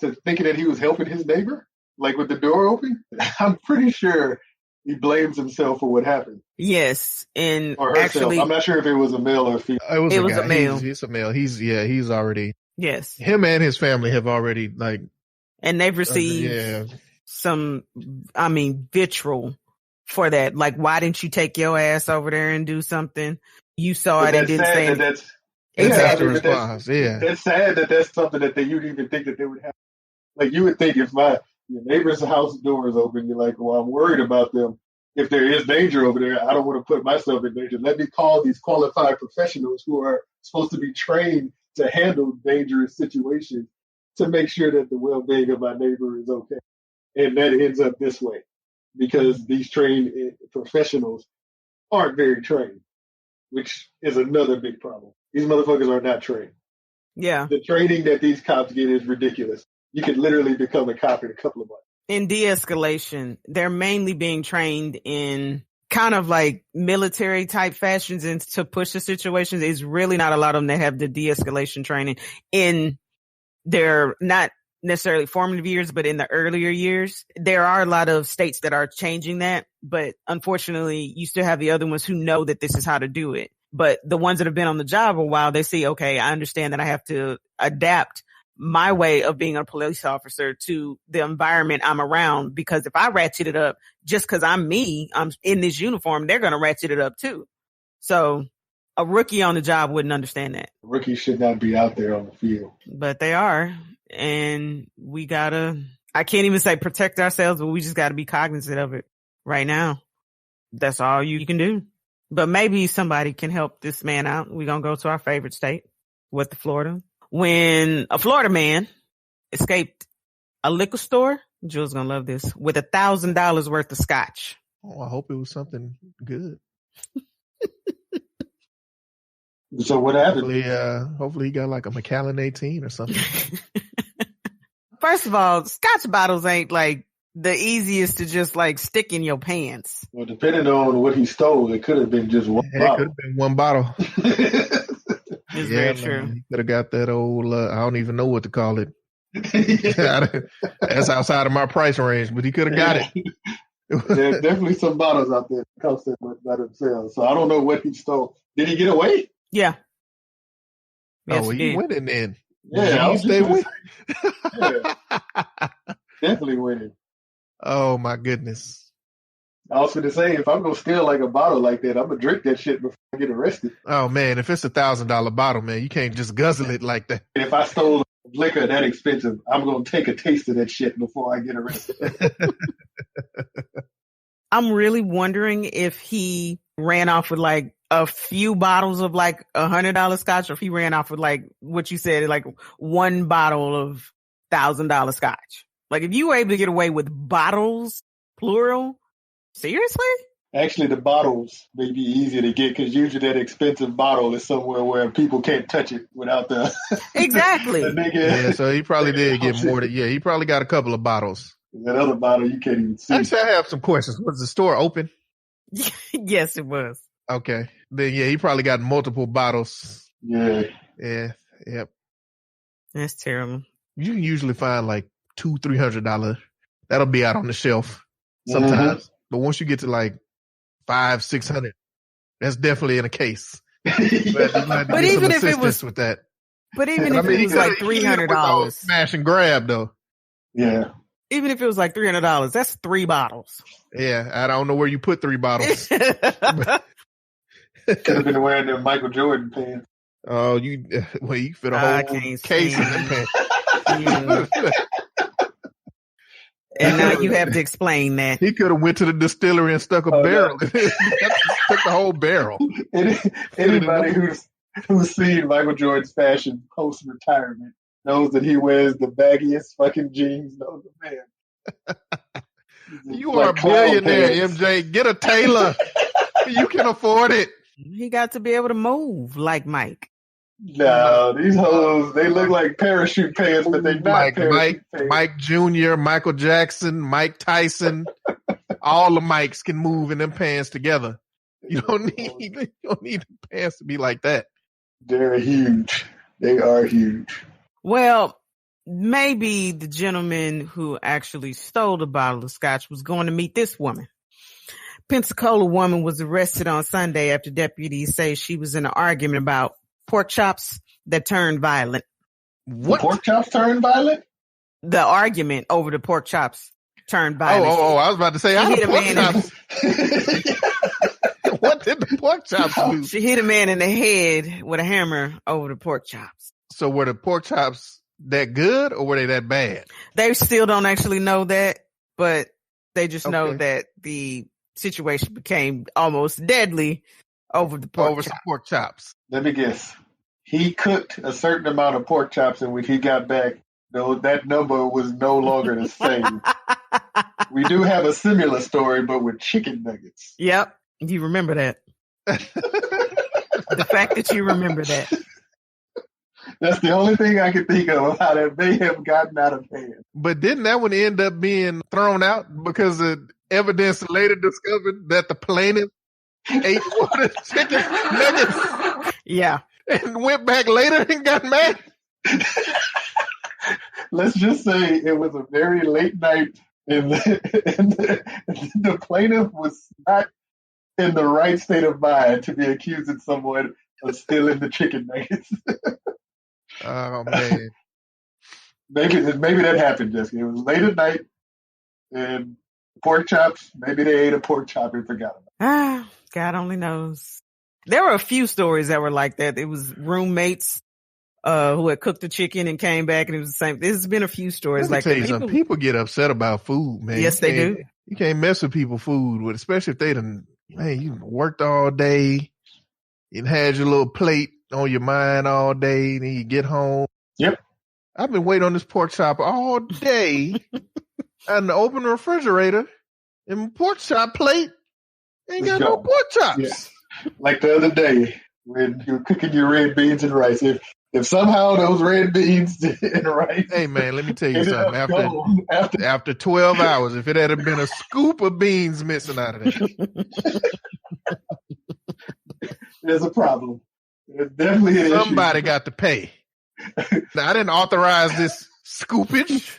to thinking that he was helping his neighbor, like with the door open. I'm pretty sure he blames himself for what happened. Yes, and or herself. Actually, I'm not sure if it was a male or a female. It was a male. He's a male. He's already. Yes. Him and his family have already and they've received some, vitriol for that. Like, why didn't you take your ass over there and do something? You saw it and didn't say anything. That's the response. That's sad that that's something that you'd even think that they would have. Like, you would think if your neighbor's house door is open, you're like, well, I'm worried about them. If there is danger over there, I don't want to put myself in danger. Let me call these qualified professionals who are supposed to be trained to handle dangerous situations to make sure that the well-being of my neighbor is okay. And that ends up this way because these trained professionals aren't very trained, which is another big problem. These motherfuckers are not trained. Yeah. The training that these cops get is ridiculous. You can literally become a cop in a couple of months. In de-escalation, they're mainly being trained in kind of like military type fashions and to push the situations. It's really not a lot of them that have the de-escalation training in their not necessarily formative years, but in the earlier years. There are a lot of states that are changing that, but unfortunately you still have the other ones who know that this is how to do it. But the ones that have been on the job a while, they see, okay, I understand that I have to adapt my way of being a police officer to the environment I'm around, because if I ratchet it up just because I'm in this uniform, they're going to ratchet it up too. So a rookie on the job wouldn't understand that. Rookies should not be out there on the field. But they are. And we gotta, I can't even say protect ourselves, but we just gotta be cognizant of it right now. that's all you can do. But maybe somebody can help this man out. We're going to go to our favorite state, with the Florida. When a Florida man escaped a liquor store, Jules going to love this, with $1,000 worth of scotch. Oh, I hope it was something good. So what happened? Hopefully he got like a Macallan 18 or something. First of all, scotch bottles ain't like the easiest to just like stick in your pants. Well, depending on what he stole, it could have been just one It bottle. could have been one bottle. It's very true. He could have got that old, I don't even know what to call it. That's outside of my price range, but he could have got it. There's definitely some bottles out there that cost by themselves. So I don't know what he stole. Did he get away? Yeah. Yes, Oh, he went in then. Yeah, I was stay just with. Yeah. Definitely winning. Oh my goodness. I was going to say, if I'm going to steal like a bottle like that, I'm going to drink that shit before I get arrested. Oh man, if it's $1,000 bottle, man, you can't just guzzle it like that. And if I stole liquor that expensive, I'm going to take a taste of that shit before I get arrested. I'm really wondering if he ran off with like a few bottles of like $100 scotch, or if he ran off with like what you said, like one bottle of $1,000 scotch. Like if you were able to get away with bottles, plural, seriously? Actually, the bottles may be easier to get because usually that expensive bottle is somewhere where people can't touch it without the exactly. the nigga. Yeah, so he probably did get more than he probably got a couple of bottles. That other bottle you can't even see. Actually, I have some questions. Was the store open? Yes, it was. Okay. Then he probably got multiple bottles. Yeah. Yeah. Yep. That's terrible. You can usually find like $200-$300. That'll be out on the shelf sometimes. Mm-hmm. But once you get to like $500-$600, that's definitely in a case. But even if it was with that. But even if it was like $300, smash and grab though. Yeah. Even if it was like $300, that's 3 bottles. Yeah, I don't know where you put 3 bottles. Could have been wearing them Michael Jordan pants. Oh, you fit a whole case in the pants. And now you have to explain that. He could have went to the distillery and stuck a barrel. No. Took the whole barrel. Anybody who's seen Michael Jordan's fashion post retirement knows that he wears the baggiest fucking jeans known to man. You are a billionaire, MJ. Get a tailor. You can afford it. He got to be able to move like Mike. No, these hoes, they look like parachute pants, but they're not parachute pants. Mike Jr., Michael Jackson, Mike Tyson, all the Mikes can move in them pants together. You don't need the pants to be like that. They're huge. They are huge. Well, maybe the gentleman who actually stole the bottle of scotch was going to meet this woman. Pensacola woman was arrested on Sunday after deputies say she was in an argument about pork chops that turned violent. What? Pork chops turned violent? The argument over the pork chops turned violent. Oh, I was about to say, I hit a man. What did the pork chops do? She hit a man in the head with a hammer over the pork chops. So were the pork chops that good or were they that bad? They still don't actually know that, but they just know that the situation became almost deadly over the pork chops. Some pork chops. Let me guess. He cooked a certain amount of pork chops, and when he got back, that number was no longer the same. We do have a similar story, but with chicken nuggets. Yep. You remember that. The fact that you remember that. That's the only thing I can think of how that may have gotten out of hand. But didn't that one end up being thrown out because the evidence later discovered that the plaintiff ate one of the chicken nuggets? Yeah. And went back later and got mad? Let's just say it was a very late night and the plaintiff was not in the right state of mind to be accusing someone of stealing the chicken nuggets. Oh, man. Maybe that happened, Jessica. It was late at night and pork chops, maybe they ate a pork chop and forgot about it. God only knows. There were a few stories that were like that. It was roommates who had cooked the chicken and came back and it was the same. There's been a few stories like that. People get upset about food, man. Yes, they do. You can't mess with people's food, especially if they done Man, you worked all day. You had your little plate on your mind all day. Then you get home. Yep. I've been waiting on this pork chop all day. And open the refrigerator and my pork chop plate ain't got no pork chops. Yeah. Like the other day when you were cooking your red beans and rice. If somehow those red beans and rice. Hey man, let me tell you something. After 12 hours, if it had been a scoop of beans missing out of that, there's a problem. There's definitely an somebody got to pay. Now I didn't authorize this scoopage.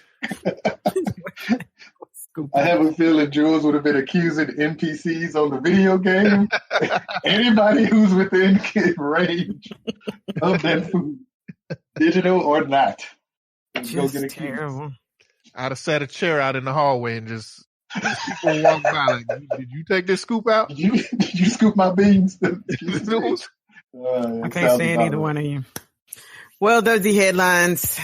I have a feeling Jules would have been accusing NPCs on the video game. Anybody who's within range of that food, digital or not, go get accused. Terrible. I'd have set a chair out in the hallway and just people walk by like, did you take this scoop out? Did you scoop my beans? I can't stand either one of you. Well, those are the headlines.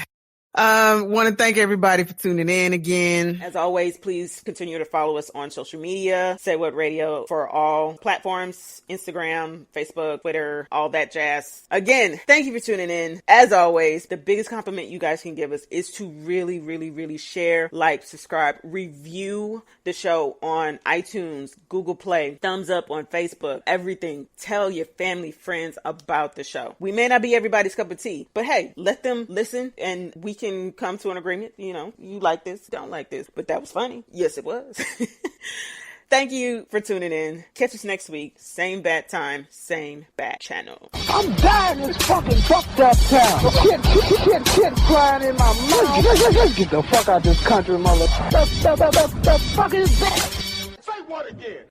Want to thank everybody for tuning in again. As always, please continue to follow us on social media. Say What Radio for all platforms, Instagram, Facebook, Twitter, all that jazz. Again, thank you for tuning in. As always, the biggest compliment you guys can give us is to really, really, really share, like, subscribe, review the show on iTunes, Google Play, thumbs up on Facebook, everything. Tell your family, friends about the show. We may not be everybody's cup of tea, but hey, let them listen and we can come to an agreement. You know, you like this, don't like this, but that was funny. Yes, it was. Thank you for tuning in. Catch us next week. Same bat time, same bat channel. I'm dying in this fucking fucked up town. Shit flying in my mouth. Let's get the fuck out of this country, mother. The fuck is that? Say what again?